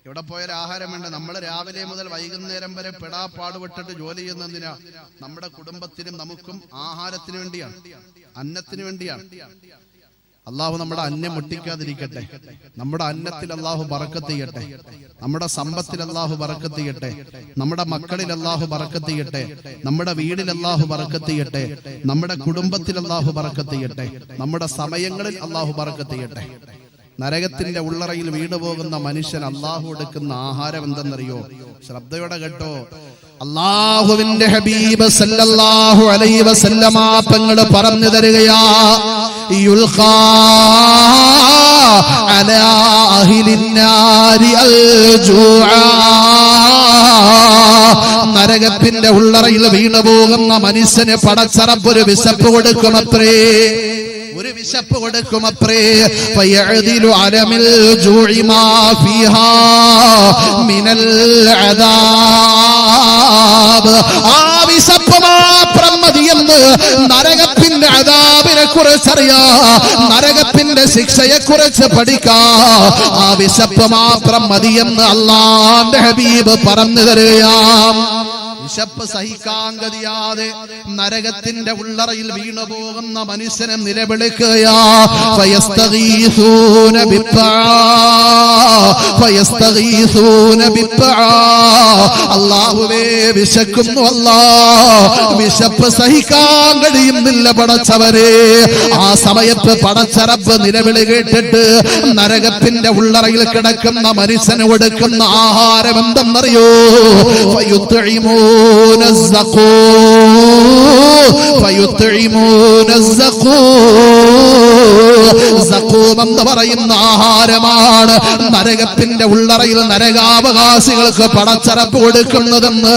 Speaker 1: എവിടെ പോയാലും ആഹാരം വേണ്ട. നമ്മൾ രാവിലെ മുതൽ വൈകുന്നേരം വരെ പെടാ പാടുപെട്ടിട്ട് ജോലി ചെയ്യുന്നതിനാ? നമ്മുടെ കുടുംബത്തിനും നമുക്കും ആഹാരത്തിന് വേണ്ടിയാണ്, അന്നത്തിന് വേണ്ടിയാണ്. അള്ളാഹു നമ്മുടെ അന്നം മുട്ടിക്കാതിരിക്കട്ടെ. നമ്മുടെ അന്നത്തിൽ അള്ളാഹു ബറക്കത്ത് ചെയ്യട്ടെ. നമ്മുടെ സമ്പത്തിൽ അള്ളാഹു ബറക്കത്ത് ചെയ്യട്ടെ. നമ്മുടെ മക്കളിൽ അള്ളാഹു ബറക്കത്ത് ചെയ്യട്ടെ. നമ്മുടെ വീടിൽ അള്ളാഹു ബറക്കത്ത് ചെയ്യട്ടെ. നമ്മുടെ കുടുംബത്തിൽ അള്ളാഹു ബറക്കത്ത് ചെയ്യട്ടെ. നമ്മുടെ സമയങ്ങളിൽ അള്ളാഹു ബറക്കത്ത് ചെയ്യട്ടെ. നരകത്തിന്റെ ഉള്ളറയിൽ വീണുപോകുന്ന മനുഷ്യൻ അള്ളാഹു എടുക്കുന്ന ആഹാരം എന്തെന്നറിയോ? ശ്രദ്ധയോടെ കേട്ടോ. അള്ളാഹുവിന്റെ ഹബീബ് സല്ലല്ലാഹു അലൈഹി വസല്ലമ തങ്ങൾ പറഞ്ഞു തരികയാ, യുൽഖാ അലാ അഹ്ലിന്നാരി അൽജൂആ. നരകത്തിന്റെ ഉള്ളറയിൽ വീണുപോകുന്ന മനുഷ്യന് പടച്ചറബ് ഒരു വിശപ്പ് കൊടുക്കുമത്രേ, ഒരു വിശപ്പ് കൊടുക്കുമത്രേ. ഫയഅദിലു അലമിൽ ജൂഇ മാ ഫീഹാ മിനൽ അദാബ്. ആ വിശപ്പ് മാത്രം മതിയെന്ന് നരകത്തിന്റെ അദാബിനെ കുറിച്ചറിയാ, നരകത്തിന്റെ ശിക്ഷയെ കുറിച്ച് പഠിക്കാ. ആ വിശപ്പ് മാത്രം മതിയെന്ന് അല്ലാഹുവിന്റെ ഹബീബ് പറഞ്ഞു തരുകയാം. വിശപ്പ് സഹിക്കാൻ കഴിയാതെ നരകത്തിന്റെ ഉള്ളറയിൽ വീണു പോകുന്ന മനുഷ്യനെ നിലവിളിക്കുകയാ. ഫയസ്തഗീസൂന ബിത്താ, ഫയസ്തഗീസൂന ബിത്താ. അല്ലാഹുവേ വിശക്കുന്നു അല്ലാ, വിശപ്പ് സഹിക്കാൻ കഴിയുന്നില്ല പടച്ചവരെ. ആ സമയത്ത് പടച്ച റബ്ബ് നിലവിളി കേട്ടിട്ട് നരകത്തിന്റെ ഉള്ളറയിൽ കിടക്കുന്ന മനുഷ്യന് കൊടുക്കുന്ന ആഹാരം എന്തെന്നറിയോ? فيطعمون الزقوم എന്ന് പറയുന്ന ആഹാരമാണ് നരകത്തിന്റെ ഉള്ളറയിൽ നരകാവകാശികൾക്ക് പടച്ചറപ്പ് കൊടുക്കുന്നതെന്ന്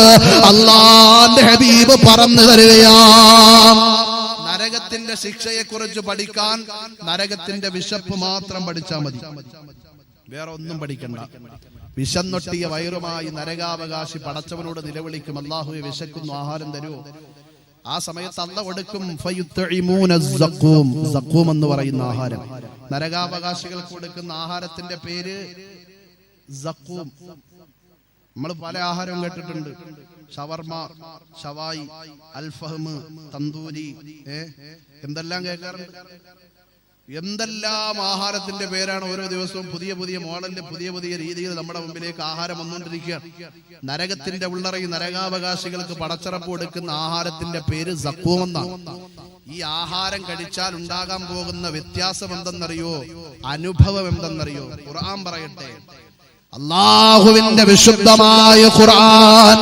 Speaker 1: അല്ലാഹുവിന്റെ ഹബീബ് പറഞ്ഞു തരികയാണ്. നരകത്തിന്റെ ശിക്ഷയെ കുറിച്ച് പഠിക്കാൻ നരകത്തിന്റെ വിശപ്പ് മാത്രം പഠിച്ചാൽ മതി, വേറെ ഒന്നും പഠിക്കണ്ട. വിശന്നൊട്ടിയ വയറുമായി നരകാവകാശി പടച്ചവനോട് നിലവിളിക്കും, അല്ലാഹുവേ വിശക്കുന്നു, ആഹാരം തരുമോ? ആ സമയത്ത് അല്ലാഹു കൊടുക്കും. സഖൂം എന്ന് പറയുന്ന ആഹാരം, നരകാവകാശികൾക്ക് കൊടുക്കുന്ന ആഹാരത്തിന്റെ പേര് സഖൂം. നമ്മൾ പല ആഹാരവും കേട്ടിട്ടുണ്ട്, ഷവർമ, ഷവായി, അൽഫഹം, തന്തൂരി, എന്തെല്ലാം കേൾക്കാറുണ്ട്. എന്തെല്ലാം ആഹാരത്തിന്റെ പേരാണ്. ഓരോ ദിവസവും പുതിയ പുതിയ മോഡലിന്റെ പുതിയ പുതിയ രീതിയിൽ നമ്മുടെ മുമ്പിലേക്ക് ആഹാരം വന്നുകൊണ്ടിരിക്കുകയാണ്. നരകത്തിന്റെ ഉള്ളറയിൽ നരകാവകാശികൾക്ക് പടച്ചറപ്പ് കൊടുക്കുന്ന ആഹാരത്തിന്റെ പേര് സഖൂം എന്നാണ്. ഈ ആഹാരം കഴിച്ചാൽ ഉണ്ടാകാൻ പോകുന്ന വ്യത്യാസം എന്തെന്നറിയോ? അനുഭവം എന്തെന്നറിയോ? ഖുർആൻ പറയട്ടെ, അല്ലാഹുവിന്റെ വിശുദ്ധമായ ഖുർആൻ,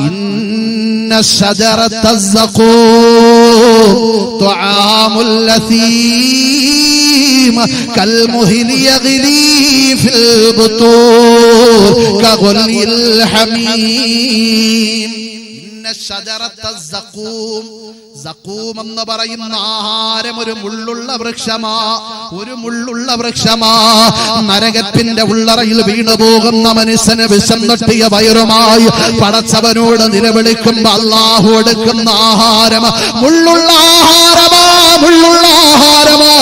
Speaker 1: ഇന്ന ശജറത്തസ് സഖൂം തുആമുൽ ലസീം കൽമുഹ്ലി യഗ്ലി ഫിൽ ബുതൂൻ കഗുലിൽ ഹമീം. ഇന്ന ശജറത്തസ് സഖൂം, സഖൂം എന്ന് പറയുന്ന ആഹാരം ഒരു മുള്ളുള്ള വൃക്ഷമാ, ഒരു മുള്ളുള്ള വൃക്ഷമാ. നരകത്തിന്റെ ഉള്ളറയിൽ വീണു പോകുന്ന മനുഷ്യന് വിശന്നൊട്ടിയ വയറുമായി പടച്ചവനോട് നിലവിളിക്കുമ്പോ അല്ലാഹു എടുക്കുന്ന ആഹാരം മുള്ളുള്ള ആഹാരമാ, മുള്ളുള്ള ആഹാരമാ.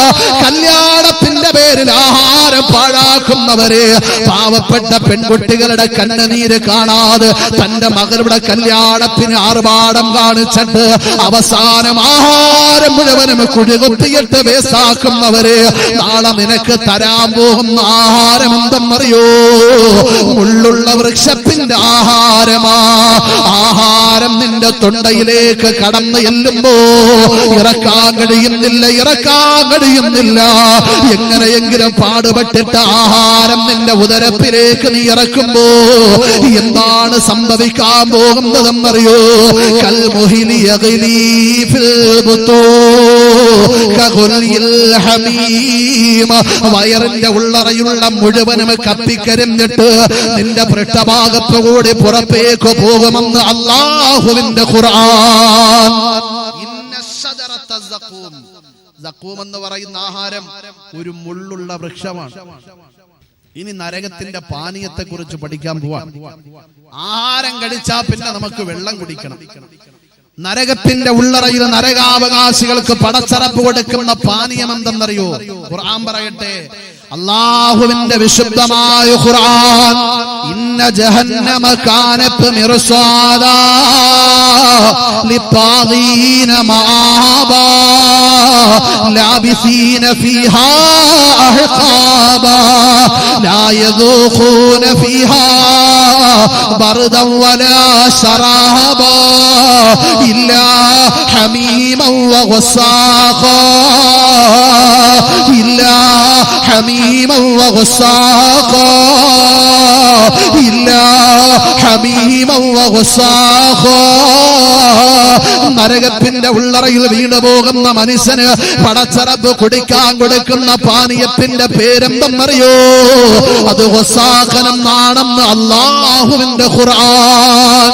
Speaker 1: കല്യാണത്തിന്റെ പേരിൽ ആഹാരം പാഴാക്കുന്നവരെ, പാവപ്പെട്ട പെൺകുട്ടികളുടെ കണ്ണുനീര് കാണാതെ തന്റെ മകളുടെ കല്യാണത്തിന് ആർഭാടം കാണിച്ചിട്ട് അവസാനം ആഹാരം മുഴുവനും കുഴികൊത്തിയിട്ട് വേസ്റ്റാക്കുന്നവരെ, നാളെ നിനക്ക് തരാൻ പോകുന്ന ആഹാരം എന്തെന്നറിയോ? മുള്ളുള്ള വൃക്ഷത്തിന്റെ ആഹാരമാ. ആഹാരം നിന്റെ തൊണ്ടയിലേക്ക് കടന്നു ചെല്ലുമ്പോ ഇറക്കാൻ കഴിയുന്നില്ല, ഇറക്കാൻ കഴിയുന്നില്ല. എങ്ങനെയെങ്കിലും പാടുപെട്ടിട്ട് ആഹാരം നിന്റെ ഉദരത്തിലേക്ക് നീ ഇറക്കുമ്പോ എന്താണ് സംഭവിക്കാൻ പോകുന്നതെന്നറിയോ? കൽമുഹ്ലി യഗ്ലി ഫിൽ ബുതൂൻ കഗുലിൽ ഹമീം. വയറിന്റെ ഉള്ളറയുള്ള മുഴുവനും കത്തിക്കരിഞ്ഞിട്ട് നിന്റെ പൃഷ്ഠഭാഗത്തുകൂടി പുറത്തേക്ക് പോകുമെന്ന് അല്ലാഹുവിന്റെ ഖുർആൻ. ഇന്ന ശജറത്തസ് സഖൂം, സഖൂം എന്ന് പറയുന്ന ആഹാരം ഒരു മുള്ളുള്ള വൃക്ഷമാണ്. ഇനി നരകത്തിന്റെ പാനീയത്തെ കുറിച്ച് പഠിക്കാൻ പോവാൻ. ആഹാരം കഴിച്ചാൽ പിന്നെ നമുക്ക് വെള്ളം കുടിക്കണം. നരകത്തിന്റെ ഉള്ളറയിൽ നരകാവകാശികൾക്ക് പടച്ചറപ്പ് കൊടുക്കുന്ന പാനീയം എന്തെന്നറിയോ? ഖുർആൻ പറയട്ടെ, അല്ലാഹുവിന്റെ വിശുദ്ധമായ ഖുർആൻ, ഇന്ന ജഹന്നമ കാനത് മിർസാദാ ലിത്താഗീന മാബാ ലാബിസീന ഫീഹാ അഹ്ഖാബാ ലാ യദൂഖൂന ഫീഹാ ബർദൻ വലാ ശറാബാ ഇല്ലാ ഹമീമൻ വഗസ്സാഖാ ഇല്ലാ ഹമീമൻ വഗസ്സാഖാ ഇല്ലാ ഹമീമൻ വഗസ്സാഖാ. നരകത്തിന്റെ ഉള്ളറയിൽ വീണു പോകുന്ന മനുഷ്യന് പടച്ചറബ് കുടിക്കാൻ കൊടുക്കുന്ന പാനീയത്തിന്റെ പേരെന്തെന്നറിയോ? അത് ഗസ്സാഖനെന്നാണെന്ന് അല്ലാഹുവിന്റെ ഖുർആൻ.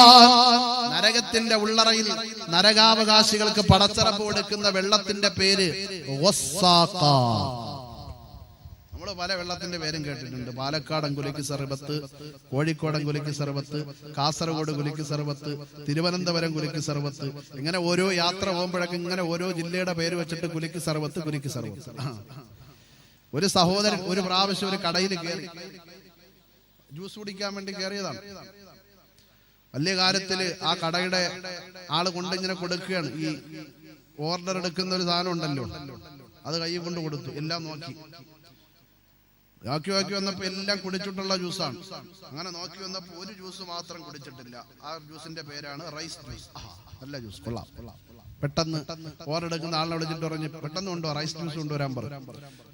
Speaker 1: നരകത്തിന്റെ ഉള്ളറയിൽ നരകാവകാശികൾക്ക് പടച്ചറബ് കൊടുക്കുന്ന വെള്ളത്തിന്റെ പേര് ഗസ്സാഖ. നമ്മൾ പല വെള്ളത്തിന്റെ പേരും കേട്ടിട്ടുണ്ട്. പാലക്കാടൻ കുലിക്ക് സർബത്ത്, കോഴിക്കോടൻ കുലിക്ക് സർബത്ത്, കാസർഗോഡ് കുലിക്ക് സർബത്ത്, തിരുവനന്തപുരം കുലിക്ക് സർബത്ത്. ഇങ്ങനെ ഓരോ യാത്ര പോകുമ്പോഴൊക്കെ ഇങ്ങനെ ഓരോ ജില്ലയുടെ പേര് വെച്ചിട്ട് കുലിക്ക് സർബത്ത്, കുലിക്ക് സർബത്ത്. ഒരു സഹോദരൻ ഒരു പ്രാവശ്യം ഒരു കടയിൽ കയറി ജ്യൂസ് കുടിക്കാൻ വേണ്ടി കയറിയതാണ്. വലിയ കാര്യത്തില് ആ കടയുടെ ആള് കൊണ്ടിങ്ങനെ കൊടുക്കുകയാണ്. ഈ ഓർഡർ എടുക്കുന്ന ഒരു സാധനം ഉണ്ടല്ലോ, അത് കൈ കൊണ്ട് കൊടുത്തു. എല്ലാം നോക്കി വന്നപ്പോ എല്ലാം കുടിച്ചിട്ടുള്ള ജ്യൂസാണ്. അങ്ങനെ നോക്കി വന്നപ്പോ ഒരു ജ്യൂസ് മാത്രം കുടിച്ചിട്ടില്ല. ആ ജ്യൂസിന്റെ പേരാണ് റൈസ് ജ്യൂസ്. നല്ല ജ്യൂസ്, കൊള്ളാം. പെട്ടെന്ന് ഓർഡർ എടുക്കുന്ന ആളിനെ വിളിച്ചിട്ട് പറഞ്ഞു, പെട്ടെന്ന് കൊണ്ടുപോകാം, റൈസ് ജ്യൂസ് കൊണ്ടുവരാൻ പറഞ്ഞു.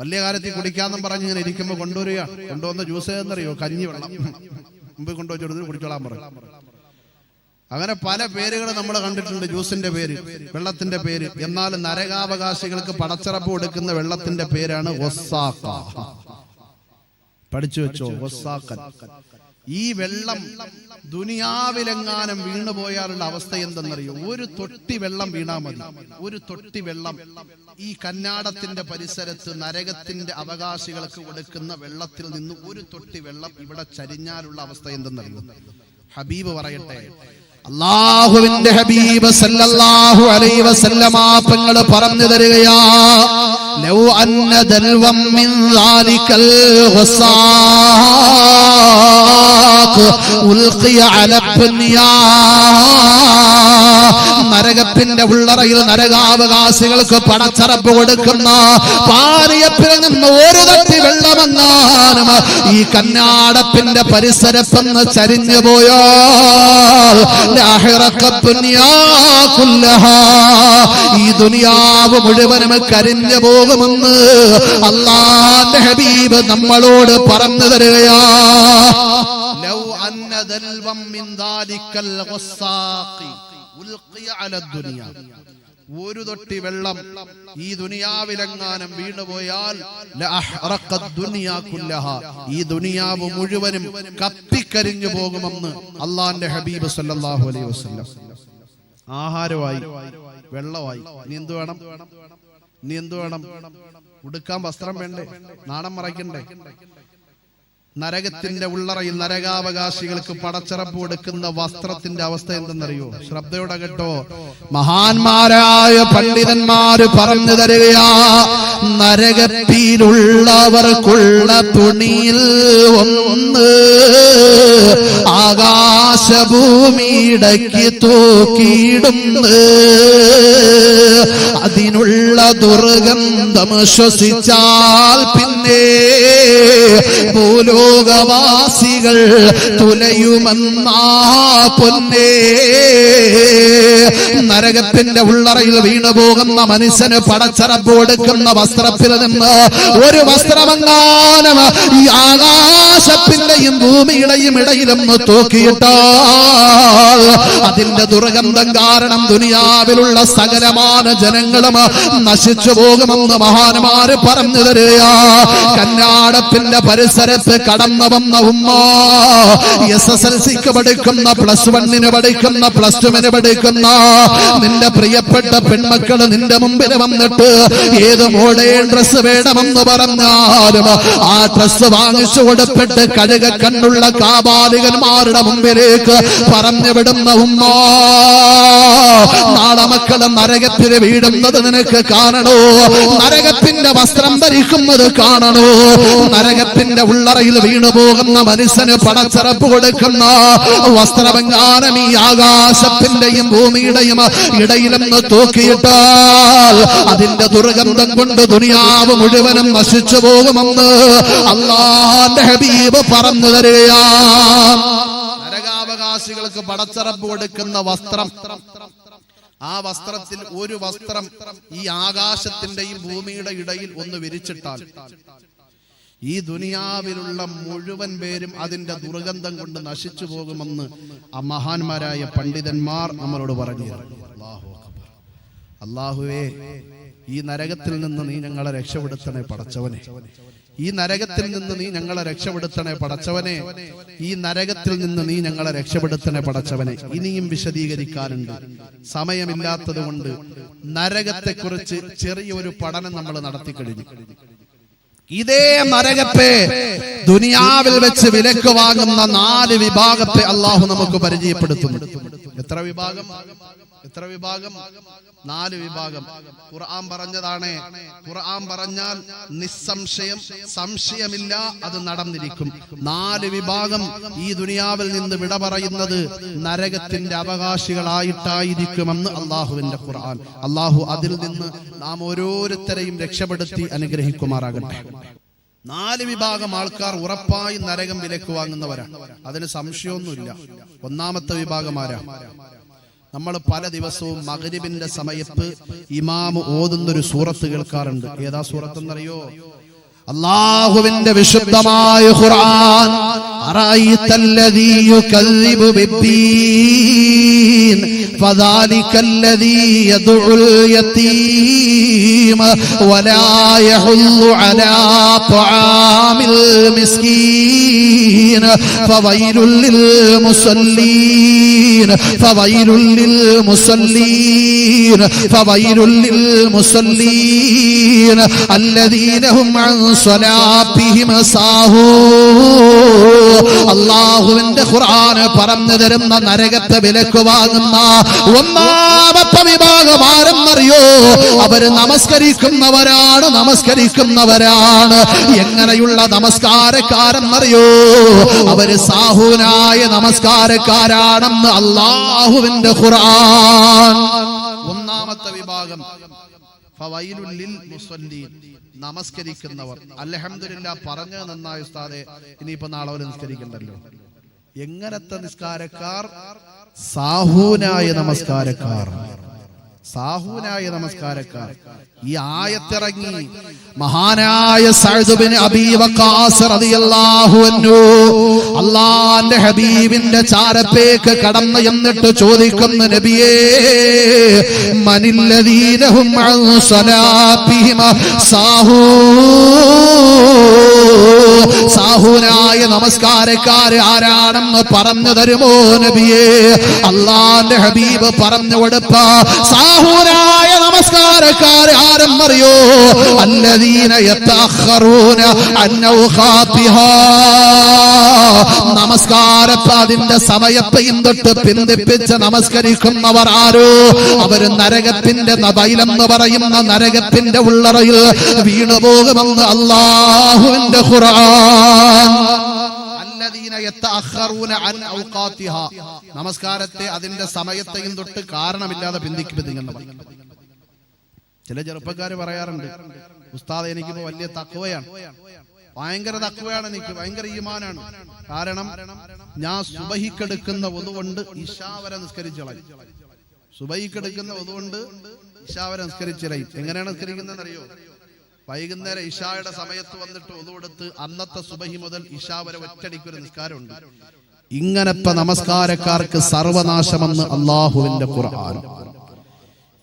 Speaker 1: വലിയ കാര്യത്തിൽ കുടിക്കാന്നും പറഞ്ഞ് ഇങ്ങനെ ഇരിക്കുമ്പോ കൊണ്ടുവരിക. കൊണ്ടുവന്ന ജ്യൂസ് ഏതെന്നറിയോ? കഞ്ഞി വെള്ളം. മുമ്പ് കൊണ്ടുവച്ചിട്ട് കുടിച്ചോളാൻ പറഞ്ഞു. അങ്ങനെ പല പേരുകൾ നമ്മൾ കണ്ടിട്ടുണ്ട്, ജ്യൂസിന്റെ പേര്, വെള്ളത്തിന്റെ പേര്. എന്നാൽ നരകാവകാശികൾക്ക് പടച്ചറപ്പ് കൊടുക്കുന്ന വെള്ളത്തിന്റെ പേരാണ് ഗസ്സാഖ. പഠിച്ചു വെച്ചോ, ഗസ്സാഖൻ. ഈ വെള്ളം ദുനിയാവിലെങ്ങാനും വീണുപോയാലുള്ള അവസ്ഥ എന്തെന്നറിയോ? ഒരു തൊട്ടി വെള്ളം വീണാ മതി. ഒരു തൊട്ടി വെള്ളം ഈ കന്നാടത്തിന്റെ പരിസരത്ത് നരകത്തിന്റെ അവകാശികൾക്ക് കൊടുക്കുന്ന വെള്ളത്തിൽ നിന്ന് ഒരു തൊട്ടി വെള്ളം ഇവിടെ ചരിഞ്ഞാലുള്ള അവസ്ഥ എന്തെന്നറിയോ? ഹബീബ് പറയട്ടെ, അല്ലാഹുവിന്റെ ഹബീബ് സല്ലല്ലാഹു അലൈഹി വസല്ലമ തങ്ങൾ പറഞ്ഞു തരികയാ, ലൗ അന്ന ദൽവം മിൻ ദാലികൽ ഗസ്സാഖ് ഉൽഖിയ അല ദുനിയാ. നരകത്തിന്റെ ഉള്ളറയിൽ നരകാവകാശികൾക്ക് പടച്ചറപ്പ് കൊടുക്കുന്ന പാനീയത്തിൽ നിന്ന് ഒരു തട്ടി വെള്ളമെങ്ങാനും ഈ കന്നാടത്തിന്റെ പരിസരത്തെന്ന് ചരിഞ്ഞു പോയാൽ ഈ ദുനിയാവ് മുഴുവനും കരിഞ്ഞു പോകുമെന്ന് അല്ലാഹുവിന്റെ ഹബീബ് നമ്മളോട് പറഞ്ഞു തരികയാ. ലൗ അന്ന ദൽവം മിൻ ദാലികൽ ഗസ്സാഖി ഉൽഖിയ അല ദുനിയ. ഒരു തൊട്ടി വെള്ളം ഈ ദുനിയാവിലെങ്ങാനും വീണുപോയാൽ ഈ ദുനിയാവ് മുഴുവനും കത്തിക്കരിഞ്ഞു പോകുമെന്ന് അള്ളാന്റെ ഹബീബ് സല്ലല്ലാഹു അലൈഹി വസല്ലം. ആഹാരമായി, വെള്ളമായി, ഇനി എന്ത് വേണം? ഇനി എന്ത് വേണം? ഉടുക്കാൻ വസ്ത്രം വേണ്ടേ? നാണം മറയ്ക്കണ്ടേ? നരകത്തിന്റെ ഉള്ളറയിൽ നരകാവകാശികൾക്ക് പടച്ചറപ്പ് കൊടുക്കുന്ന വസ്ത്രത്തിന്റെ അവസ്ഥ എന്തെന്നറിയോ? ശ്രദ്ധയോടെ കേട്ടോ. മഹാന്മാരായ പണ്ഡിതന്മാര് പറഞ്ഞു തരികയാ, നരകത്തിലുള്ളവർക്കുള്ള തുണിയിൽ ഒന്ന് ആകാശഭൂമിയിടയ്ക്ക് തൂക്കിയിടുന്നു. അതിനുള്ള ദുർഗന്ധം ശ്വസിച്ചാൽ പിന്നെ ഭൂലോകവാസികൾ തുലയുമെന്നാ പൊന്നേ. നരകത്തിന്റെ ഉള്ളറയിൽ വീണുപോകുന്ന മനുഷ്യന് പടച്ചറപ്പ് കൊടുക്കുന്ന വസ്ത്രത്തിൽ നിന്ന് ഒരു വസ്ത്രമെങ്ങാനും ഈ ആകാശത്തിന്റെയും ഭൂമിയുടെയും ഇടയിലൊന്ന് തൂക്കിയിട്ടാൽ അതിന്റെ ദുർഗന്ധം കാരണം ദുനിയാവിലുള്ള സകലമാന ജനങ്ങളും നശിച്ചു പോകുമെന്ന് മഹാന്മാര് പറഞ്ഞു തരിക. കന്നാടത്തിന്റെ പരിസരത്ത് കടന്നു വന്ന ഉമ്മ, SSLCക്ക് പഠിക്കുന്ന, +1 പഠിക്കുന്ന, +2 പഠിക്കുന്ന നിന്റെ പ്രിയപ്പെട്ട പെൺമക്കള് നിന്റെ മുമ്പിൽ വന്നിട്ട് ഏത് മോഡൽ ഓൺലൈൻ ഡ്രസ് വേണമെന്ന് പറഞ്ഞാലും ആ ഡ്രസ് വാങ്ങിച്ചു കൊടുത്തിട്ട് കഴുക കണ്ണുള്ള കാബാലികന്മാരുടെ മുമ്പിലേക്ക് പറഞ്ഞു വിടുന്ന ഉമ്മ, നാളെ മക്കളെ നരകത്തിൽ വീടുന്നത് നിനക്ക് കാണണോ? നരകത്തിന്റെ വസ്ത്രം ധരിക്കുന്നത് കാണണോ? നരകത്തിന്റെ ഉള്ളറയിൽ വീണു പോകുന്ന മനുഷ്യന് പടച്ചറപ്പ് കൊടുക്കുന്ന വസ്ത്രമെങ്ങാനും ഈ ആകാശത്തിന്റെയും ഭൂമിയുടെയും ഇടയിലെന്ന് തൂക്കിയിട്ടാൽ അതിന്റെ ദുർഗന്ധം കൊണ്ട് ദുനിയാവ് മുഴുവനും നശിച്ചു പോകുമെന്ന് അല്ലാഹുവിന്റെ ഹബീബ് പറഞ്ഞു തരികയാണ്. നരകാവകാശികൾക്ക് പടച്ചറപ്പ് കൊടുക്കുന്ന വസ്ത്രം, ആ വസ്ത്രത്തിൽ ഒരു വസ്ത്രം ഈ ആകാശത്തിന്റെയും ഭൂമിയുടെ ഇടയിൽ ഒന്ന് വിരിച്ചിട്ടാൽ ഈ ദുനിയാവിലുള്ള മുഴുവൻ പേരും അതിന്റെ ദുർഗന്ധം കൊണ്ട് നശിച്ചു പോകുമെന്ന് ആ മഹാന്മാരായ പണ്ഡിതന്മാർ നമ്മളോട് പറഞ്ഞു. അല്ലാഹുവേ, ഈ നരകത്തിൽ നിന്ന് നീ ഞങ്ങളെ രക്ഷപ്പെടുത്തണേ പടച്ചവനെ. ഈ നരകത്തിൽ നിന്ന് നീ ഞങ്ങളെ രക്ഷപ്പെടുത്തണേ പടച്ചവനെ. ഈ നരകത്തിൽ നിന്ന് നീ ഞങ്ങളെ രക്ഷപ്പെടുത്തണേ പടച്ചവനെ. ഇനിയും വിശദീകരിക്കാനുണ്ട്, സമയമില്ലാത്തത് കൊണ്ട് നരകത്തെക്കുറിച്ച് ചെറിയൊരു പഠനം നമ്മൾ നടത്തി കഴിഞ്ഞു. ഇതേ നരകത്തെ ദുനിയാവിൽ വെച്ച് വിലക്ക് വാങ്ങുന്ന 4 വിഭാഗത്തെ അള്ളാഹു നമുക്ക് പരിചയപ്പെടുത്തുന്നു. എത്ര വിഭാഗം? 4 വിഭാഗം. ഖുർആൻ പറഞ്ഞതാണ്. ഖുർആൻ പറഞ്ഞാൽ നിസ്സംശയം, സംശയമില്ല, അത് നടന്നിരിക്കും. 4 വിഭാഗം ഈ ദുനിയാവിൽ നിന്ന് വിട പറയുന്നത് നരകത്തിന്റെ അവകാശികളായിട്ടായിരിക്കുമെന്ന് അള്ളാഹുവിന്റെ ഖുർആൻ. അള്ളാഹു അതിൽ നിന്ന് നാം ഓരോരുത്തരെയും രക്ഷപ്പെടുത്തി അനുഗ്രഹിക്കുമാറാകട്ടെ. 4 വിഭാഗം ആൾക്കാർ ഉറപ്പായി നരകം വിലക്ക് വാങ്ങുന്നവരാണ്, അതിന് സംശയമൊന്നുമില്ല. ഒന്നാമത്തെ വിഭാഗം ആരാ? നമ്മൾ പല ദിവസവും മഗ്രിബിന്റെ സമയത്ത് ഇമാമ് ഓതുന്നൊരു സൂറത്ത് കേൾക്കാറുണ്ട്. ഏതാ സൂറത്ത് എന്നറിയോ? അല്ലാഹുവിന്റെ വിശുദ്ധമായ ഖുർആൻ. അറഅയ്തല്ലദീ യുകല്ലിബു ബിദ്ദീൻ ഫദാലികല്ലദീ യദ്ഉൽ യതീമ വലാ യഹുല്ലു അലാ തുആമിൽ മിസ്കീൻ ഫവൈലുൽ ലിൽ മുസല്ലീൻ ഫവൈലുൽ ലിൽ മുസല്ലീൻ ഫവൈലുൽ ലിൽ മുസല്ലീൻ അല്ലദീന ഹും അൻ സ്വലാത്തിഹിം സാഹൂൻ. അല്ലാഹുവിന്റെ ഖുർആൻ പറഞ്ഞു തരുന്ന നരകത്തെ വിലക്ക് വാങ്ങുന്ന ഒന്നാമത്തെ വിഭാഗം ആരെന്നറിയോ? അവര് നമസ്കരിക്കുന്നവരാണ്. എങ്ങനെയുള്ള നമസ്കാരക്കാരെന്നറിയോ? അവര് സാഹൂനായ നമസ്കാരക്കാരാണെന്ന് അല്ലാഹുവിന്റെ ഖുർആൻ. ഒന്നാമത്തെ വിഭാഗം ഫവൈലുൽ ലിൽ മുസല്ലീൻ, നമസ്കരിക്കുന്നവർ. അൽഹംദുലില്ലാ, പറഞ്ഞത് നന്നായി ഉസ്താദേ, ഇനിയിപ്പോ നാളെ വരെ നിസ്കരിക്കണ്ടല്ലോ. എങ്ങനത്തെ നിസ്കാരക്കാർ? സാഹൂനായ നമസ്കാരക്കാർ. ഈ ആയത്തിറങ്ങി മഹാനായ സഅദ് ബിൻ അബീ വഖാസ് റളിയല്ലാഹു അൻഹു അല്ലാഹുവിന്റെ ഹബീബിന്റെ ചാരത്തേക്ക് കടന്നു എന്നിട്ട് ചോദിക്കുന്നു, നബിയേ, മനില്ലദീന ഹും അൻ സ്വലാത്തിഹിം സാഹൂനായ നമസ്കാരക്കാർ ആരാണെന്ന് പറഞ്ഞു തരുമോ നബിയേ? അല്ലാഹുവിന്റെ ഹബീബ് പറഞ്ഞു കൊടുത്ത സാഹൂനായ നമസ്കാരക്കാർ ആരെന്നറിയോ? അല്ലദീന യതഅഖറൂന അൻ ഔഖാതിഹാ, നമസ്കാരത്തെ അതിന്റെ സമയത്തെയും തൊട്ട് പിന്തിപ്പിച്ച് നമസ്കരിക്കുന്നവർ ആരോ അവർ നരകത്തിന്റെ ബൈലെന്ന് പറയുന്ന നരകത്തിന്റെ ഉള്ളറയിൽ വീണുപോകുമെന്ന് അല്ലാഹുവിന്റെ ഖുർആൻ. നമസ്കാരത്തെ അതിന്റെ സമയത്തെയും തൊട്ട് കാരണമില്ലാതെ പിന്തിപ്പിക്കുന്നു. ചില ചെറുപ്പക്കാര് പറയാറുണ്ട്, ഉസ്താദ് എനിക്കിപ്പോ വലിയ തഖ്വയാണ്, ഭയങ്കര തഖ്വയാണ്, എനിക്ക് ഭയങ്കര ഈമാനാണ്. കാരണം ഞാൻ സുബഹിക്കെടുക്കുന്ന ഒതുകൊണ്ട് ഇശാ വരെ നിസ്കരിച്ചളയും. സുബഹിക്കെടുക്കുന്ന ഒതുകൊണ്ട് ഇശാ വരെ നിസ്കരിച്ചളയും. എങ്ങനെയാണ് നിസ്കരിക്കുന്നതെന്ന് അറിയോ? വൈകുന്നേരം ഇശായുടെ സമയത്ത് വന്നിട്ട് ഒതുവെടുത്ത് അന്നത്തെ സുബഹി മുതൽ ഇശാ വരെ ഒറ്റടിക്കൊരു നിസ്കാരമുണ്ട്. ഇങ്ങനത്തെ നമസ്കാരക്കാർക്ക് സർവനാശമെന്ന് അല്ലാഹുവിന്റെ ഖുർആൻ.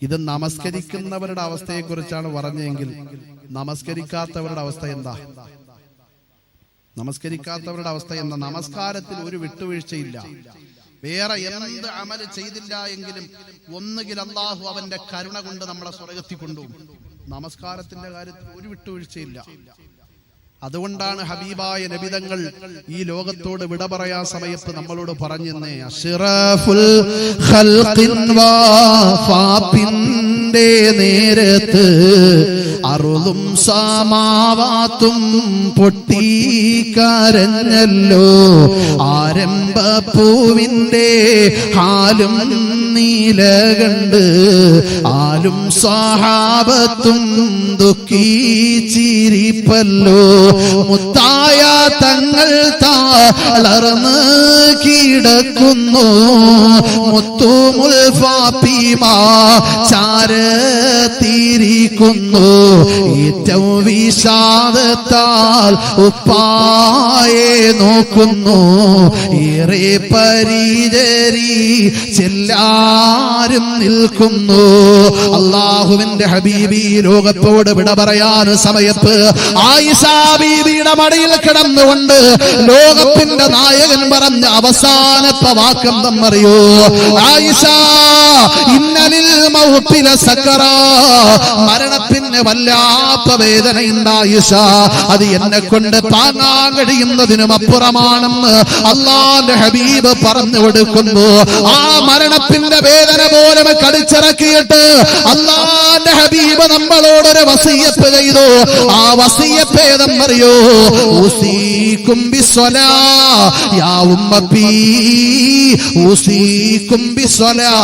Speaker 1: ഇത് നമസ്കരിക്കുന്നവരുടെ അവസ്ഥയെ കുറിച്ചാണ് പറഞ്ഞെങ്കിൽ നമസ്കരിക്കാത്തവരുടെ അവസ്ഥ എന്താ? നമസ്കരിക്കാത്തവരുടെ അവസ്ഥ എന്താ? നമസ്കാരത്തിൽ ഒരു വിട്ടുവീഴ്ചയില്ല. വേറെ എന്ത് അമല് ചെയ്തില്ല എങ്കിലും ഒന്നുകിൽ അല്ലാഹു അവന്റെ കരുണ കൊണ്ട് നമ്മളെ സ്വർഗ്ഗത്തിൽ കൊണ്ടുപോകും, നമസ്കാരത്തിന്റെ കാര്യത്തിൽ ഒരു വിട്ടുവീഴ്ചയില്ല. അതുകൊണ്ടാണ് ഹബീബായ നബിതങ്ങൾ ഈ ലോകത്തോട് വിട പറയാൻ സമയത്ത് നമ്മളോട് പറഞ്ഞെന്നേ, അഷ്റഫുൽ ഖൽഖിൻ വഫാത്തിന്റെ നേരത്ത് അറുളും സമാവാത്തും പൊട്ടിക്കരഞ്ഞല്ലോ, ആരംഭപ്പൂവിന്റെ ഹാലും നീല കണ്ട് ആലും സഹാബത്തും ദുഃഖിച്ചിരിപ്പല്ലോ, മുത്തായ തങ്ങൾ തളർന്ന് കിടക്കുന്നു, മുത്തുമുൽ ഫാത്തിമ ചാരത്തിരിക്കുന്നു, ഏറ്റവും വിഷാദത്താൽ ഉപ്പായെ നോക്കുന്നു, ഏറെ പരിചരിച്ചെല്ലാരും നിൽക്കുന്നു. അല്ലാഹുവിന്റെ ഹബീബി ലോകത്തോട് വിട പറയാൻ സമയത്ത് ആയിഷ ബീവിയുടെ മടിയിൽ കിടന്നുകൊണ്ട് ലോകത്തിന്റെ നായകൻ പറഞ്ഞ അവസാനത്തെ വാക്കെന്തെന്നറിയോ? ആയിഷ, ഇന്നലിൽ മൗത്തില സക്കറാ, മരണത്തിന് വല്ലാത്ത വേദനയുണ്ട് ആയിഷ, അത് എന്നെ കൊണ്ട് താങ്ങാൻ കഴിയുന്നതിനും അപ്പുറമാണെന്ന് അല്ലാഹുവിന്റെ ഹബീബ് പറഞ്ഞു കൊടുക്കുന്നു. ആ മരണത്തിന്റെ വേദന പോലും കടിച്ചിറക്കിയിട്ട് അല്ലാഹുവിന്റെ ഹബീബ് നമ്മളോടൊരു വസിയത്ത് ചെയ്തു. ആ വസിയത്ത് ഏതെന്നറിയോ? ഉസീകും ബിസ്സലാ യാ ഉമ്മത്തി, ഉസീകും ബിസ്സലാ.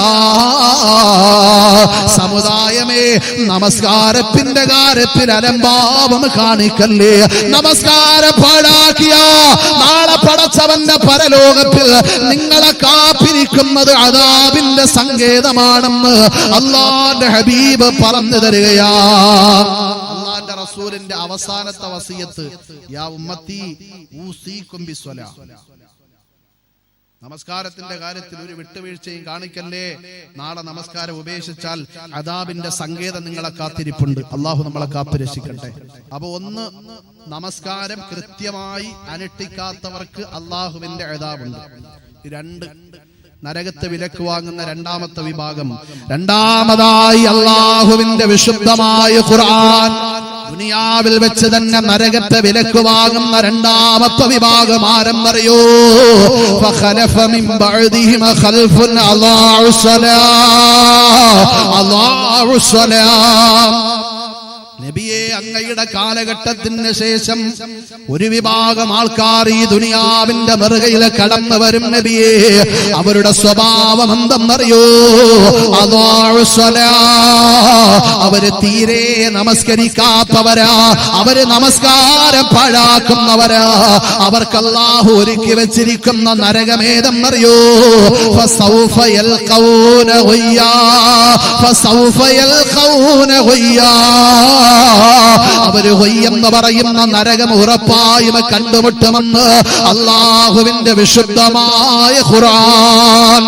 Speaker 1: സമുദായമേ, നമസ്കാരത്തിന്റെ കാര്യത്തിൽ അലംഭാവം കാണിക്കല്ലേ. നമസ്കാരം പാഴാക്കിയ നാളെ പടച്ചവന്റെ പരലോകത്തിൽ നിങ്ങളെ കാത്തിരിക്കുന്നത് അദാബിന്റെ സങ്കേതമാണെന്ന് അല്ലാഹുവിന്റെ ഹബീബ് പറഞ്ഞു തരികയാ. അല്ലാഹുവിന്റെ റസൂലിന്റെ അവസാനത്തെ വസിയത്ത്, യാ ഉമ്മത്തി ഊസീകും ബിസ്സലാ. നമസ്കാരത്തിന്റെ കാര്യത്തിൽ ഒരു വിട്ടുവീഴ്ചയും കാണിക്കല്ലേ. നാളെ നമസ്കാരം ഉപേക്ഷിച്ചാൽ അദാബിന്റെ സങ്കേതം നിങ്ങളെ കാത്തിരിപ്പുണ്ട്. അള്ളാഹു നമ്മളെ കാത്തുരക്ഷിക്കട്ടെ. അപ്പൊ ഒന്ന്, നമസ്കാരം കൃത്യമായി അനുഷ്ഠിക്കാത്തവർക്ക് അള്ളാഹുവിന്റെ അദാബുണ്ട്. രണ്ട്, നരകത്തെ വിലക്ക് വാങ്ങുന്ന രണ്ടാമത്തെ വിഭാഗം. രണ്ടാമതായി അള്ളാഹുവിന്റെ വിശുദ്ധമായ ഖുർആൻ ദുനിയാവിൽ വെച്ച് തന്നെ നരകത്തെ വിലക്ക് വാങ്ങുന്ന രണ്ടാമത്തെ വിഭാഗം ആരെന്നറിയോ? ഫഖലഫ മിൻ ബഅദിഹിം ഖൽഫുൻ അളാഉ സ്വലാം. നബിയെ, അങ്ങയുടെ കാലഘട്ടത്തിന് ശേഷം ഒരു വിഭാഗം ആൾക്കാർ ഈ ദുനിയാവിന്റെ മറുകയിൽ കടന്നു വരും നബിയെ. അവരുടെ സ്വഭാവം എന്തെന്നറിയോ? അവര് തീരെ നമസ്കരിക്കാത്തവരാ, അവര് നമസ്കാരം പാഴാക്കുന്നവരാ. അവർക്ക് അല്ലാഹു ഒരുക്കി വെച്ചിരിക്കുന്ന നരകമേതെന്നറിയോ? ഫസൗഫ യൽഖൗന ഗയ്യാ, ഫസൗഫ യൽഖൗന ഗയ്യാ. അവര് എന്ന് പറയുന്ന നരകം ഉറപ്പായും കണ്ടുമുട്ടുമെന്ന് അല്ലാഹുവിന്റെ വിശുദ്ധമായ ഖുർആൻ.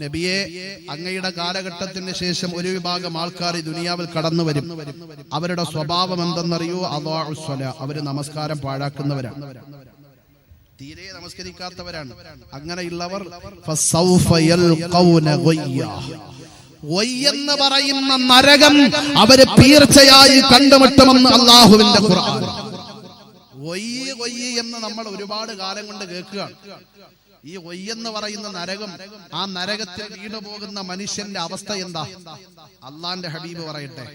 Speaker 1: നബിയെ, അങ്ങയുടെ കാലഘട്ടത്തിന് ശേഷം ഒരു വിഭാഗം ആൾക്കാർ ഈ ദുനിയാവിൽ കടന്നു വരും. അവരുടെ സ്വഭാവം എന്തെന്നറിയോ? അവര് നമസ്കാരം പാഴാക്കുന്നവരാണ്, തീരെ നമസ്കരിക്കാത്തവരാണ്. അങ്ങനെയുള്ളവർ എന്ന് പറയുന്ന നരകം അവര് തീർച്ചയായി കണ്ടുമുട്ടുമെന്ന് അല്ലാഹുവിന്റെ ഖുർആൻ. എന്ന് നമ്മൾ ഒരുപാട് കാലം കൊണ്ട് കേൾക്കുകയാണ്. ഈ എന്ന് പറയുന്ന നരകം, ആ നരകത്തിൽ വീണു പോകുന്ന മനുഷ്യന്റെ അവസ്ഥ എന്താ? അള്ളാന്റെ ഹബീബ് പറയട്ടെ.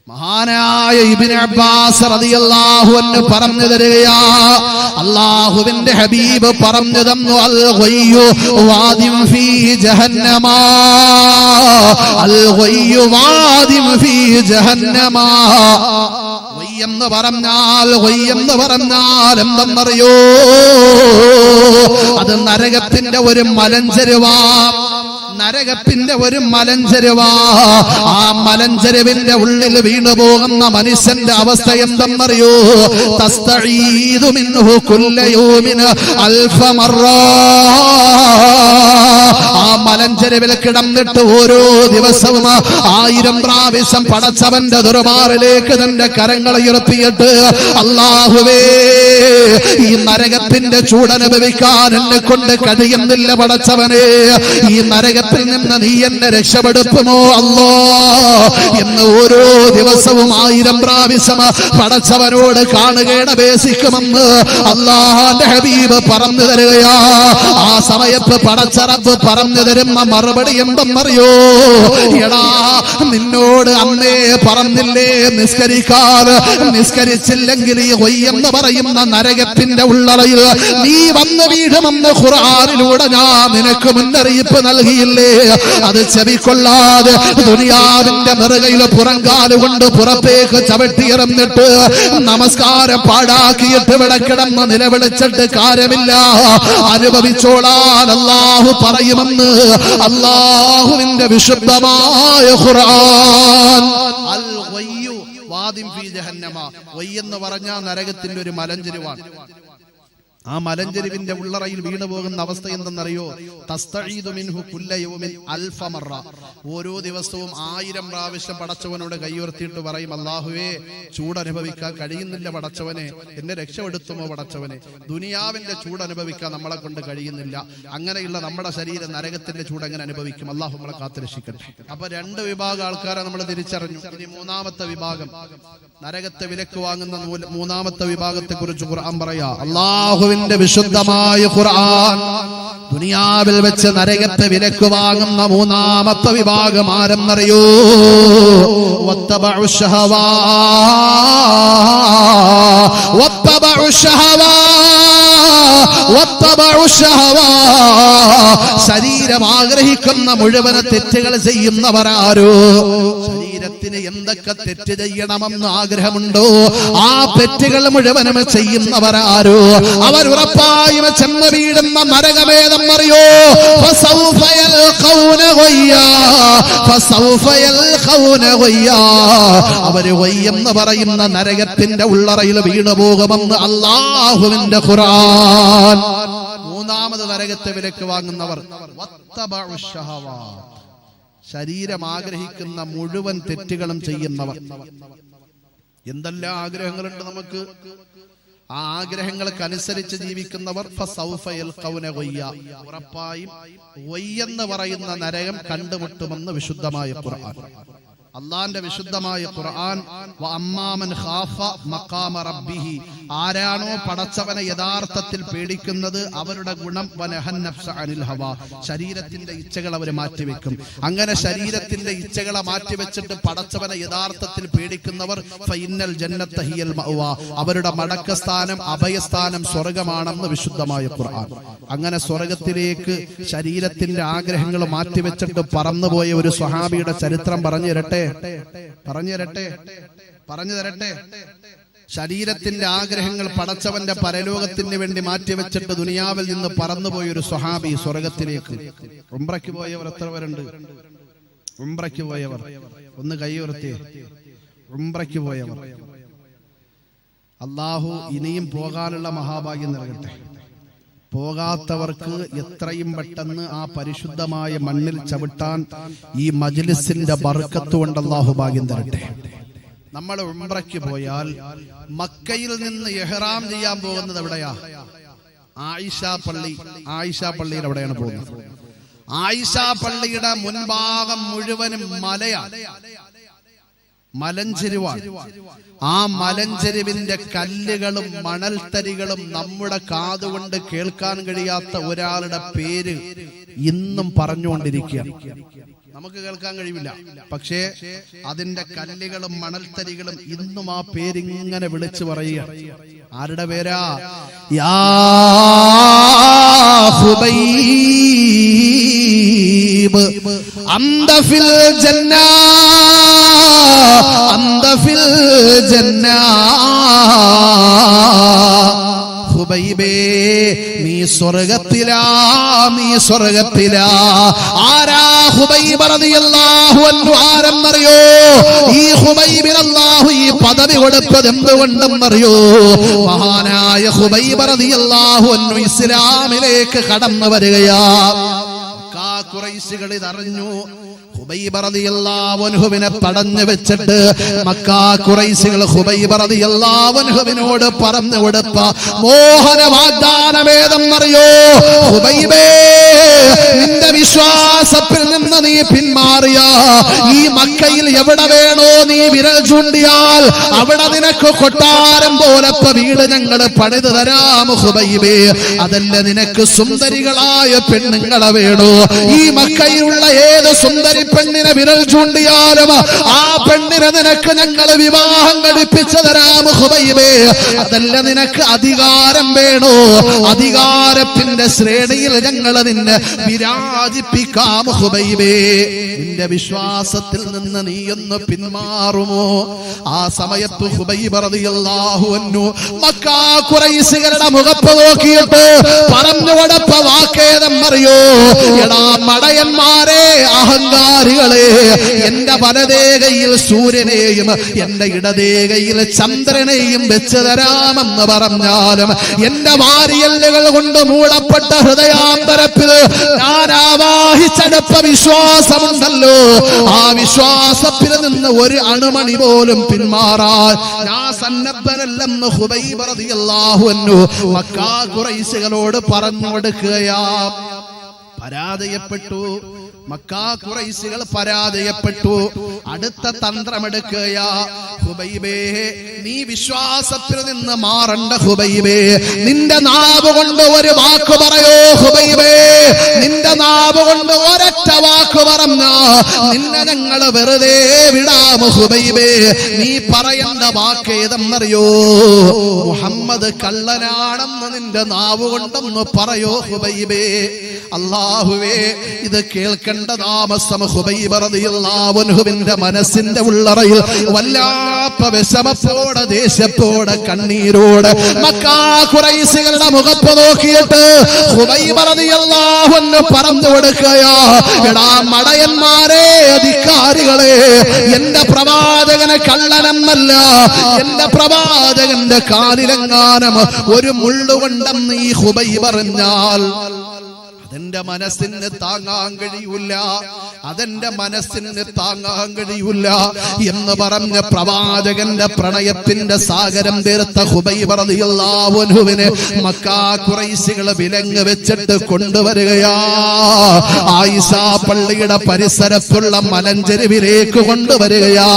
Speaker 1: മഹാനായ ഇബ്നു അബ്ബാസ് റളിയല്ലാഹു അൻഹു പറഞ്ഞു തരികയാ, അല്ലാഹുവിന്റെ ഹബീബ് പറഞ്ഞു തന്നു, അൽ ഗയ്യു വാദിൻ ഫീ ജഹന്നമ, അൽ ഗയ്യു വാദിൻ ഫീ ജഹന്നമ. എന്ന് പറഞ്ഞാൽ എന്തെന്നറിയോ? അത് നരകത്തിന്റെ ഒരു മലഞ്ചെരുവാ, നരകത്തിന്റെ ഒരു മലഞ്ചെരുവാ. ആ മലഞ്ചെരുവിന്റെ ഉള്ളിൽ വീണു പോകുന്ന മനുഷ്യന്റെ അവസ്ഥ എന്തെന്നറിയോ? തസ്തഈദു മിൻഹു കുല്ല യൗമിൻ അൽഫ മറ. ആ മലഞ്ചെരുവിൽ കിടന്നിട്ട് ഓരോ ദിവസവും 1000 പ്രാവശ്യം പടച്ചവന്റെ ദർബാറിലേക്ക് തന്റെ കരങ്ങൾ ഉയർത്തിയിട്ട്, അല്ലാഹുവേ, ഈ നരകത്തിന്റെ ചൂടനുഭവിക്കാൻ എന്നെ കൊണ്ട് കഴിയുന്നില്ല പടച്ചവനെ, ഈ നരക നരകത്തിൽ നിന്ന് നീ എന്നെ രക്ഷപ്പെടുത്തുമോ അല്ലാ എന്ന് ഓരോ ദിവസവും 1000 പ്രാവശ്യം പടച്ചവനോട് കാണുകയാണ് അപേക്ഷിക്കുമെന്ന് അല്ലാഹുവിന്റെ ഹബീബ് പറഞ്ഞു തരികയാ. ആ സമയത്ത് പടച്ച റബ്ബ് പറഞ്ഞു തരുന്ന മറുപടി എന്തെന്നറിയോ? എടാ, നിന്നോട് അന്നേ പറഞ്ഞില്ലേ നിസ്കരിച്ചില്ലെങ്കിൽ ഈ എന്ന് പറയുന്ന നരകത്തിന്റെ ഉള്ളറയിൽ നീ വന്ന് വീഴുമെന്ന് ഖുർആനിലൂടെ ഞാൻ നിനക്ക് മുന്നറിയിപ്പ് നൽകിയില്ലേ? അത് ചെവിക്കൊള്ളാതെ ദുനിയാവിന്റെ നെറുകയിൽ പുറങ്കാലുകൊണ്ട് പുറത്തേക്ക് ചവിട്ടിയിറന്നിട്ട് നമസ്കാരം പാഴാക്കിയിട്ട് ഇവിടെ കിടന്ന് നിലവിളിച്ചിട്ട് കാര്യമില്ല. അനുഭവിച്ചോളാൻ അല്ലാഹു പറയുമെന്ന് അല്ലാഹുവിന്റെ വിശുദ്ധമായ ഖുർആൻ. അൽ വയ്യു വാദിൻ ഫീ ജഹന്നമ. വയ്യെന്ന് പറഞ്ഞാൽ നരകത്തിന്റെ ഒരു മലഞ്ചെരിവാണ്. ആ മലഞ്ചെരിവിന്റെ ഉള്ളറയിൽ വീണു പോകുന്ന അവസ്ഥ എന്തെന്നറിയോ? തസ്തഈദു മിൻഹു കുല്ല യൗമിൻ അൽഫ മറ. ഓരോ ദിവസവും 1000 പ്രാവശ്യം പടച്ചവനോട് കൈയുയർത്തിയിട്ട് പറയും, അല്ലാഹുവേ, ചൂടനുഭവിക്കാൻ കഴിയുന്നില്ല പടച്ചവനെ, എന്നെ രക്ഷപ്പെടുത്തുമോ പടച്ചവനെ. ദുനിയാവിന്റെ ചൂടനുഭവിക്കാൻ നമ്മളെ കൊണ്ട് കഴിയുന്നില്ല. അങ്ങനെയുള്ള നമ്മുടെ ശരീരം നരകത്തിന്റെ ചൂട് എങ്ങനെ അനുഭവിക്കും? അല്ലാഹു നമ്മളെ കാത്തുരക്ഷിക്കട്ടെ. അപ്പൊ 2 വിഭാഗം ആൾക്കാരെ നമ്മൾ തിരിച്ചറിഞ്ഞു. ഇനി 3ാമത്തെ വിഭാഗം, നരകത്തെ വിലക്ക് വാങ്ങുന്ന 3ാമത്തെ വിഭാഗത്തെ കുറിച്ച് ഖുർആൻ പറയാ. അല്ലാഹുവിന്റെ വിശുദ്ധമായ ഖുർആൻ ദുനിയാവിൽ വെച്ച് നരകത്തെ വിലക്ക് വാങ്ങുന്ന 3ാമത്തെ വിഭാഗം ആരെന്നറിയോ? വത്തബഉ ശഹവാ ശരീരം ആഗ്രഹിക്കുന്ന മുഴുവൻ തെറ്റുകൾ ചെയ്യുന്നവരാരോ? ശരീരത്തിന് എന്തൊക്കെ തെറ്റ് ചെയ്യണമെന്ന് ആഗ്രഹമുണ്ടോ ആ തെറ്റുകൾ മുഴുവനും ചെയ്യുന്നവരാരോ? അവരുറപ്പായും ചെന്ന് വീടുന്ന നരകമേതം അറിയോ? അവര് വയ്യെന്ന് പറയുന്ന നരകത്തിന്റെ ഉള്ളറയിൽ വീണു പോകുമെന്ന് അല്ലാഹുവിന്റെ ഖുർആൻ. 3ാമത് നരകത്തെ വിലക്ക് വാങ്ങുന്നവർ ശരീരം ആഗ്രഹിക്കുന്ന മുഴുവൻ തെറ്റുകളും ചെയ്യുന്നവർ. എന്തെല്ലാം ആഗ്രഹങ്ങളുണ്ട് നമുക്ക്. ആ ആഗ്രഹങ്ങൾക്കനുസരിച്ച് ജീവിക്കുന്നവർ ഉറപ്പായും വയ്യെന്ന് പറയുന്ന നരകം കണ്ടുമുട്ടുമെന്ന് വിശുദ്ധമായ ഖുർആൻ. അള്ളാന്റെ വിശുദ്ധമായ ഖുർആൻ, വഅമ്മാമൻ ഖാഫ മഖാമ റബ്ബിഹി, ആരാണോ പടച്ചവനെ യഥാർത്ഥത്തിൽ പേടിക്കുന്നത് അവരുടെ ഗുണം വനഹൻ നഫ്സ അനിൽ ഹവാ, ശരീരത്തിന്റെ ഇച്ഛകൾ അവർ മാറ്റിവെക്കും. അങ്ങനെ ശരീരത്തിന്റെ ഇച്ഛകളെ മാറ്റിവെച്ചിട്ട് പടച്ചവനെ യഥാർത്ഥത്തിൽ പേടിക്കുന്നവർ ഫഇന്നൽ ജന്നത ഹിയൽ മഅവാ, അവരുടെ മടക്കസ്ഥാനം, അഭയസ്ഥാനം സ്വർഗമാണെന്ന് വിശുദ്ധമായ ഖുർആൻ. അങ്ങനെ സ്വർഗത്തിലേക്ക് ശരീരത്തിന്റെ ആഗ്രഹങ്ങൾ മാറ്റിവെച്ചിട്ട് പറന്നുപോയ ഒരു സ്വഹാബിയുടെ ചരിത്രം പറഞ്ഞു തരട്ടെ. ശരീരത്തിന്റെ ആഗ്രഹങ്ങൾ പടച്ചവന്റെ പരലോകത്തിന് വേണ്ടി മാറ്റിവെച്ചിട്ട് ദുനിയാവിൽ നിന്ന് പറന്നുപോയ ഒരു സ്വഹാബി സ്വർഗത്തിലേക്ക്. ഉംറയ്ക്ക് പോയവർ എത്ര പേരുണ്ട്? ഉംറയ്ക്ക് പോയവർ ഒന്ന് കൈ ഉയർത്തി. ഉംറയ്ക്ക് പോയവർ, അല്ലാഹു ഇനിയും പോകാനുള്ള മഹാഭാഗ്യം നൽകട്ടെ. പോകാത്തവർക്ക് എത്രയും പെട്ടെന്ന് ആ പരിശുദ്ധമായ മണ്ണിൽ ചവിട്ടാൻ ഈ മജ്ലിസിന്റെ ബർക്കത്ത് കൊണ്ട് അല്ലാഹു ഭാഗ്യം തരട്ടെ. നമ്മൾ ഉംറയ്ക്ക് പോയാൽ മക്കയിൽ നിന്ന് ഇഹ്റാം ചെയ്യാൻ പോകുന്നത് എവിടെയാ? ആയിഷ പള്ളിയിൽ എവിടെയാണ് പോകുന്നത്? ആയിഷ പള്ളിയുടെ മുൻഭാഗം മുഴുവനും മലയാണ്, മലഞ്ചെരിവാണ്. ആ മലഞ്ചെരിവിന്റെ കല്ലുകളും മണൽത്തരികളും നമ്മുടെ കാതുകൊണ്ട് കേൾക്കാൻ കഴിയാത്ത ഒരാളുടെ പേര് ഇന്നും പറഞ്ഞുകൊണ്ടിരിക്കുകയാണ്. നമുക്ക് കേൾക്കാൻ കഴിയില്ല, പക്ഷേ അതിന്റെ കല്ലുകളും മണൽത്തരികളും ഇന്നും ആ പേരിങ്ങനെ വിളിച്ചു പറയുക. ആരുടെ പേരാ? യാ ഖുബൈബ് അന്ത ഫിൽ ജന്ന, അന്ത ഫിൽ ജന്ന. ഖുബൈബേ, നീ സ്വർഗത്തിലാ, നീ സ്വർഗത്തിലാ. ആരാ ഖുബൈബ് റളിയല്ലാഹു അൻഹു? ആരെന്നറിയോ? ഈ ഖുബൈബിന് അല്ലാഹു ഈ പദവി കൊടുത്തത് എന്തുകൊണ്ടെന്നറിയോ? മഹാനായ ഖുബൈബ് റളിയല്ലാഹു അൻഹു ഇസ്ലാമിലേക്ക് കടന്നു വരികയാ. ഖുറൈശികൾ ഇതറിഞ്ഞു. ഖുബൈബ് റളിയല്ലാഹു അൻഹുവിനെ തടഞ്ഞു വെച്ചിട്ട് മക്കാ ഖുറൈശികൾ ഖുബൈബ് റളിയല്ലാഹു അൻഹുവിനോട് പറഞ്ഞു കൊടുത്ത മോഹന വാഗ്ദാനമേതെന്നറിയോ? ഖുബൈബേ, നിന്റെ വിശ്വാസത്തിൽ നിന്ന് നീ പിന്മാറിയ ഈ മക്കയിൽ എവിടെ വേണോ നീ വിരൽ ചൂണ്ടിയാൽ അവിടെ നിനക്ക് കൊട്ടാരം പോലത്തെ വീട് ഞങ്ങൾ പണിതു തരാം ഖുബൈബേ. അതല്ല, നിനക്ക് സുന്ദരികളായ പെണ്ണുങ്ങളെ വേണോ? ഈ മക്കയിലുള്ള ഏത് സുന്ദരി പെണ്ണിനെ വിരൽ ചൂണ്ടിയാലും ആ പെണ്ണിനെ നിനക്ക് ഞങ്ങൾ വിവാഹം കഴിപ്പിച്ചു തരാം ഖുബൈബേ. അതല്ല, നിനക്ക് അധികാരം വേണോ? അധികാരത്തിന്റെ ശ്രേണിയിൽ ഞങ്ങൾ നിന്നെ വിരാജിപ്പിക്കാം ഖുബൈബേ. നിന്റെ വിശ്വാസത്തിൽ നിന്ന് നീ ഒന്ന് പിന്മാറുമോ? ആ സമയത്ത് ഖുബൈബ് റളിയല്ലാഹു അൻഹു മക്കാ ഖുറൈശികളുടെ മുഖത്ത് നോക്കിയിട്ട് പറഞ്ഞു കൊടുത്ത വാക്കേതെന്നറിയോ? എടാ മടയന്മാരെ, അഹങ്കാരികളെ, എന്റെ വലതേകയിൽ സൂര്യനെയും എന്റെ ഇടതേകയിൽ ചന്ദ്രനെയും വെച്ച് തരാമെന്ന് പറഞ്ഞാലും എന്റെ വാരിയല്ലുകൾ കൊണ്ട് മൂടപ്പെട്ട ഹൃദയാന്തരത്തിൽ ഞാൻ ആവാഹിച്ചെടുത്ത വിശ്വാസമുണ്ടല്ലോ, ആ വിശ്വാസത്തിൽ നിന്ന് ഒരു അണുമണി പോലും പിന്മാറാൻ ഞാൻ സന്നദ്ധനല്ലെന്ന് ഖുബൈബ് റളിയല്ലാഹു അൻഹു മക്കാ ഖുറൈശികളോട് പറഞ്ഞു കൊടുക്കുകയാ. പരാജയപ്പെട്ടു. മക്കാ ഖുറൈശികൾ പരാജയപ്പെട്ടു. അടുത്ത തന്ത്രമെടുക്കുകയാ. ഖുബൈബേ, നീ വിശ്വാസത്തിൽ നിന്ന് മാറണ്ട ഖുബൈബേ. നിന്റെ നാവ് കൊണ്ട് ഒരു വാക്ക് പറയോ ഖുബൈബേ. നിന്റെ നാവ് കൊണ്ട് ഒരൊറ്റ വാക്ക് പറഞ്ഞ നിന്നെ ഞങ്ങൾ വെറുതെ വിടാം ഖുബൈബേ. നീ പറയേണ്ട വാക്ക് ഏതെന്നറിയോ? മുഹമ്മദ് കള്ളനാണെന്ന് നിന്റെ നാവ് കൊണ്ടൊന്ന് പറയോ ഖുബൈബേ. അല്ലാഹുവേ, ഇത് കേൾക്കേണ്ട താമസം ഖുബൈബ് റളിയല്ലാഹു അൻഹുവിന്റെ മനസ്സിന്റെ ഉള്ളറയിൽ വല്ലാത്ത വിഷമത്തോടെ, ദേഷ്യത്തോടെ, കണ്ണീരോടെ മക്കാ ഖുറൈശികളുടെ മുഖത്ത് നോക്കിയിട്ട് ഖുബൈബ് റളിയല്ലാഹു അൻഹു പറഞ്ഞു കൊടുക്കുകയാ. എടാ മടയന്മാരെ, അധികാരികളെ, എന്റെ പ്രവാചകന് കള്ളനെന്നല്ല, എന്റെ പ്രവാചകന്റെ കാലിലെങ്ങാനും ഒരു മുള്ളുകൊണ്ടെന്ന് ഈ ഖുബൈബ് പറഞ്ഞാൽ അതെന്റെ മനസ്സിന് താങ്ങാൻ കഴിയൂല, അതെന്റെ മനസ്സിന് താങ്ങാൻ കഴിയൂല എന്ന് പറഞ്ഞ പ്രവാചകന്റെ പ്രണയത്തിന്റെ സാഗരം തീർത്ത ഖുബൈബ് റളിയല്ലാഹു അൻഹുവിനെ മക്കാ ഖുറൈശികൾ വിലങ്ങ് വെച്ചിട്ട് കൊണ്ടുവരികയാ. ആയിഷ പള്ളിയുടെ പരിസരത്തുള്ള മലഞ്ചെരുവിലേക്ക് കൊണ്ടുവരികയാ.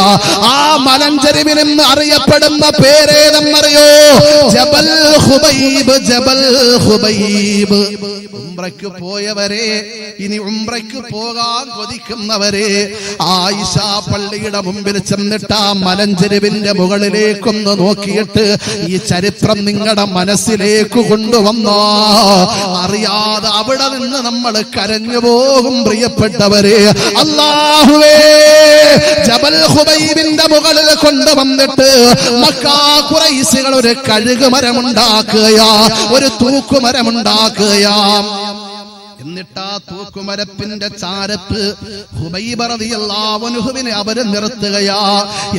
Speaker 1: ആ മലഞ്ചെരുവിനെന്ന് അറിയപ്പെടുന്ന പേരേതെന്നറിയോ? ജബൽ ഖുബൈബ്. ജബൽ ഖുബൈബ്. ഉംറയ്ക്ക് പോയവരെ, ഇനി ഉംറയ്ക്ക് പോകാൻ കൊതിക്കുന്നവരെ, ആയിഷ പള്ളിയുടെ മുമ്പിൽ ചെന്നിട്ട് ആ മലഞ്ചെരുവിന്റെ മുകളിലേക്കൊന്ന് നോക്കിയിട്ട് ഈ ചരിത്രം നിങ്ങളുടെ മനസ്സിലേക്ക് കൊണ്ടുവന്നോ, അറിയാതെ അവിടെ നിന്ന് നമ്മൾ കരഞ്ഞു പോകും പ്രിയപ്പെട്ടവരെ. അല്ലാഹുവേ, ജബൽ ഖുബൈബിന്റെ മുകളിൽ കൊണ്ടുവന്നിട്ട് മക്കാ ഖുറൈശികൾ ഒരു കഴുകുമരമുണ്ടാക്കുകയാ, ഒരു തൂക്കുമരമുണ്ടാക്കുകയാ. എന്നിട്ട് ആ തൂക്കുമരത്തിന്റെ ചാരത്ത് ഖുബൈബ് റളിയല്ലാഹു അൻഹുവിനെ അവര് നിർത്തുകയാ.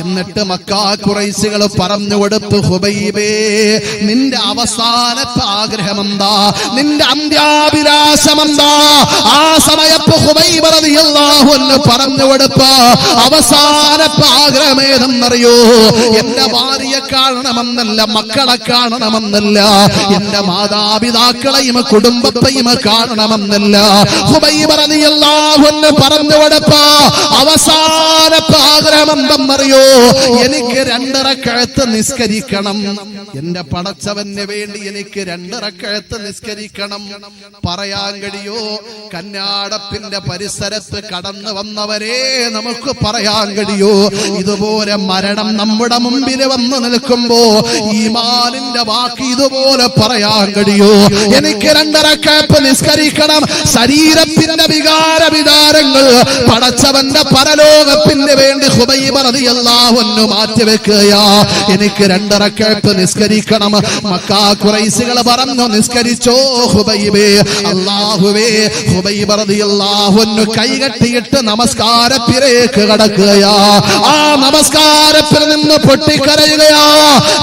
Speaker 1: എന്നിട്ട് മക്കാ ഖുറൈശികൾ പറഞ്ഞു കൊടുത്തു, ഖുബൈബേ, നിന്റെ അവസാനത്തെ ആഗ്രഹമെന്താ? നിന്റെ അന്ത്യാഭിലാഷമെന്താ? ആ സമയത്ത് ഖുബൈബ് റളിയല്ലാഹു അൻഹു പറഞ്ഞു കൊടുത്ത അവസാനത്തെ ആഗ്രഹം ഏതെന്നറിയോ? എന്റെ ഭാര്യയെ കാണണമെന്നല്ല, മക്കളെ കാണണമെന്നല്ല, എന്റെ മാതാപിതാക്കളെയും കുടുംബത്തെയും കാണണമെന്നല്ല. ഖുബൈബ് റളിയല്ലാഹു അൻഹു പറഞ്ഞു കൊടുത്ത അവസാനത്തെ ആഗ്രഹം എന്തെന്നറിയോ? എനിക്ക് 2 റക്അത്ത് നിസ്കരിക്കണം. എന്റെ പടച്ചവന് വേണ്ടി എനിക്ക് 2 റക്അത്ത് നിസ്കരിക്കണം. പറയാൻ കഴിയോ? കന്നാടത്തിന്റെ പരിസരത്ത് കടന്നു വന്നവരെ നമുക്ക് പറയാൻ കഴിയോ? ഇതുപോലെ മരണം നമ്മുടെ മുമ്പിൽ വന്നു നിൽക്കുമ്പോ ഈമാനിന്റെ വാക്ക് ഇതുപോലെ പറയാൻ കഴിയോ? എനിക്ക് 2 റക്അത്ത് നിസ്കരിക്കണം. ശരീരത്തിന്റെ വികാരങ്ങൾ പടച്ചവന്റെ പരലോകത്തിന് വേണ്ടി ഖുബൈബ് റളിയല്ലാഹു അൻഹു മാറ്റിവെക്കുകയാ. എനിക്ക് 2 റക്അത്ത് നിസ്കരിക്കണം. മക്കാ ഖുറൈശികൾ പറഞ്ഞു, നിസ്കരിച്ചോ ഖുബൈബേ. അല്ലാഹുവേ, ഖുബൈബ് റളിയല്ലാഹു അൻഹു കൈകെട്ടിയിട്ട് നമസ്കാരത്തിലേക്ക് കടക്കുകയാ. ആ നമസ്കാരത്തിൽ നിന്ന് പൊട്ടിക്കരയുകയാ.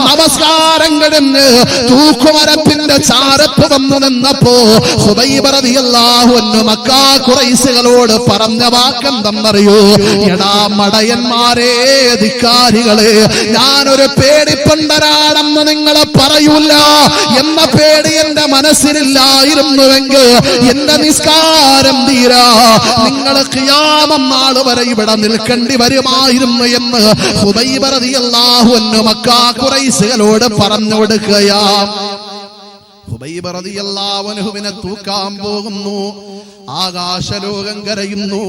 Speaker 1: നമസ്കാരം കഴിഞ്ഞ് തൂക്കുമരത്തിന്റെ ചാരത്ത് വന്നു നിന്നപ്പോ ഖുബൈബ് റളിയല്ലാഹു റളിയല്ലാഹു അൻഹു മക്കാ ഖുറൈശികളോട് പറഞ്ഞ വാക്കെന്തെന്നറിയോ? എടാ മടയന്മാരെ, ധിക്കാരികളെ, ഞാനൊരു പേടിപ്പണ്ടരാണെന്ന് നിങ്ങൾ പറയൂല എന്ന പേടി എന്റെ മനസ്സിലില്ലായിരുന്നുവെങ്കിൽ എന്റെ നിസ്കാരം തീരാ, നിങ്ങൾ ഖിയാമം നാൾ വരെ ഇവിടെ നിൽക്കേണ്ടി വരുമായിരുന്നു എന്ന് ഹുബൈബ് റളിയല്ലാഹു അൻഹു മക്കാ ഖുറൈശികളോട് പറഞ്ഞു കൊടുക്കുകയാ. ഹുബൈബ് റളിയല്ലാഹു അൻഹുവിനെ തൂക്കാൻ പോകുന്നു. ആകാശലോകം കരയുന്നു,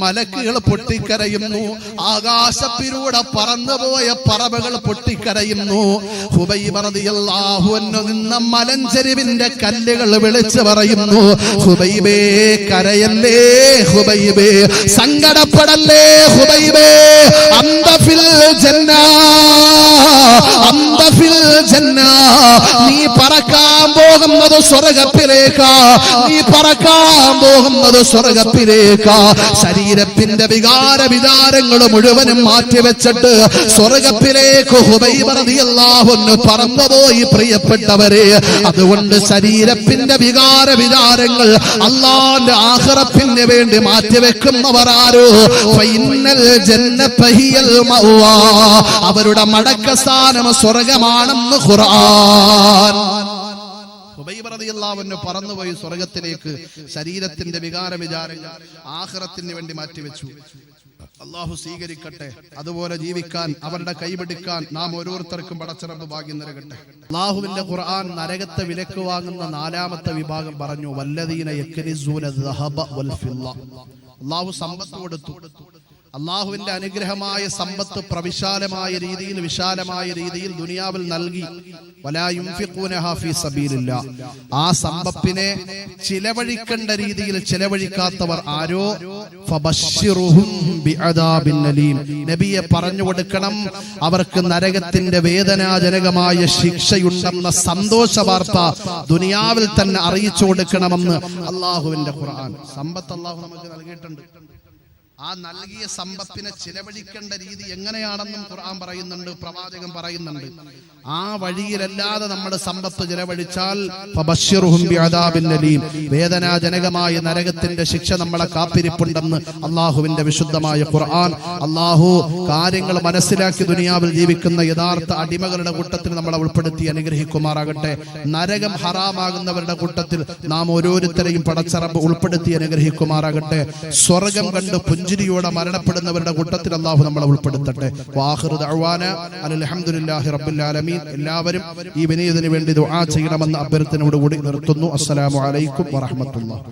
Speaker 1: മലക്കുകൾ പൊട്ടിക്കരയുന്നു, ആകാശത്തിലൂടെ പറന്നുപോയ പറവകൾ പൊട്ടിക്കരയുന്നു. ഹുബൈബ് റളിയല്ലാഹു അൻഹു നിന്ന മലഞ്ചെരിവിന്റെ കല്ലുകൾ വിളിച്ചു പറയുന്നു, ഹുബൈബേ കരയല്ലേ, ഹുബൈബേ സങ്കടപ്പെടല്ലേ, ഹുബൈബേ അന്ത ഫിൽ ജന്ന, അന്ത ഫിൽ ജന്ന, നീ പറക്കാൻ പോകുന്നത് സ്വർഗ്ഗത്തിലേക്കാ, നീ പറക്കാൻ പോകുന്നത് സ്വർഗ്ഗത്തിലേക്കാ. ശരീരത്തിന്റെ വികാരങ്ങൾ മുഴുവനും മാറ്റിവെച്ചിട്ട് സ്വർഗ്ഗത്തിലേക്ക് ഹുബൈബ് റളിയല്ലാഹു അൻഹു പറന്നുപോയി. പ്രിയപ്പെട്ടവരെ, അതുകൊണ്ട് ശരീരത്തിന്റെ വികാരങ്ങൾ അല്ലാഹുവിന്റെ ആഖിറത്തിന് വേണ്ടി മാറ്റിവെക്കുന്നവർ ആരോ ഫൈനൽ ജന്നത ഹിയൽ മഅവാ, അവരുടെ മടക്കസ്ഥാനം സ്വർഗ്ഗമാണെന്ന് ഖുർആൻ. ഹുബൈബ് റളിയല്ലാഹു അൻഹു പറന്നുപോയി സ്വർഗ്ഗത്തിലേക്ക്. ശരീരത്തിന്റെ വികാരങ്ങൾ ആഖിറത്തിന് വേണ്ടി മാറ്റിവെച്ചു. അല്ലാഹു സ്വീകരിക്കട്ടെ. അതുപോലെ ജീവിക്കാൻ, അവരുടെ കൈപിടിക്കാൻ നാം ഓരോരുത്തർക്കും പടച്ച റബ്ബ് ഭാഗ്യം നൽകട്ടെ. അല്ലാഹുവിന്റെ ഖുർആൻ നരകത്തെ വിലക്ക് വാങ്ങുന്ന നാലാമത്തെ വിഭാഗം പറഞ്ഞു, വല്ലദീന യക്നിസൂന ദഹബ വൽ ഫില്ല. അല്ലാഹു സമ്പത്ത് കൊടുത്തു. അള്ളാഹുവിന്റെ അനുഗ്രഹമായ സമ്പത്ത് പ്രവിശാലമായ രീതിയിൽ, വിശാലമായ രീതിയിൽ ദുനിയാവിൽ നൽകി. വലാ യുൻഫിഖൂനഹാ ഫീ സബീലില്ലാ, ആ സമ്പത്തിനെ ചിലവഴിക്കേണ്ട രീതിയിൽ ചിലവഴിക്കാത്തവർ ആരോ ഫബശ്ശിറുഹും ബിഅദാബിൻ അലീം, നബിയെ പറഞ്ഞു കൊടുക്കണം, അവർക്ക് നരകത്തിന്റെ വേദനാജനകമായ ശിക്ഷയുണ്ടെന്ന സന്തോഷ വാർത്ത ദുനിയാവിൽ തന്നെ അറിയിച്ചു കൊടുക്കണമെന്ന് അള്ളാഹുവിന്റെ ഖുർആൻ. സമ്പത്ത് അള്ളാഹു നമുക്ക് നൽകിയിട്ടുണ്ട്. ആ നൽകിയ സമ്പത്തിനെ ചിലവഴിക്കേണ്ട രീതി എങ്ങനെയാണെന്നും ഖുർആൻ പറയുന്നുണ്ട്, പ്രവാചകൻ പറയുന്നുണ്ട്. ആ വഴിയിലല്ലാതെ നമ്മുടെ സമ്പത്ത് ചിലവഴിച്ചാൽ ഫബശ്ശിറുഹും ബിഅദാബിൻ അലീം, വേദനാജനകമായ നരകത്തിന്റെ ശിക്ഷ നമ്മളെ കാത്തിരിപ്പുണ്ടെന്ന് അള്ളാഹുവിന്റെ വിശുദ്ധമായ ഖുർആൻ. അള്ളാഹു കാര്യങ്ങൾ മനസ്സിലാക്കി ദുനിയാവിൽ ജീവിക്കുന്ന യഥാർത്ഥ അടിമകളുടെ കൂട്ടത്തിൽ നമ്മളെ ഉൾപ്പെടുത്തി അനുഗ്രഹിക്കുമാറാകട്ടെ. നരകം ഹറാമാകുന്നവരുടെ കൂട്ടത്തിൽ നാം ഓരോരുത്തരെയും പടച്ച റബ്ബ് ഉൾപ്പെടുത്തി അനുഗ്രഹിക്കുമാറാകട്ടെ. സ്വർഗം കണ്ട് പുഞ്ചിരിയോടെ മരണപ്പെടുന്നവരുടെ കൂട്ടത്തിൽ അള്ളാഹു നമ്മളെ ഉൾപ്പെടുത്തട്ടെ. വാഖിറു ദഅ്വാനാ അൽഹംദുലില്ലാഹി റബ്ബിൽ ആലമീൻ. എല്ലാവരും ഈ വിനയത്തിന് വേണ്ടി ദുആ ചെയ്യണമെന്ന അഭ്യർത്ഥനയോടുകൂടി നിർത്തുന്നു. അസ്സലാമു അലൈക്കും വറഹ്മത്തുള്ളാഹി.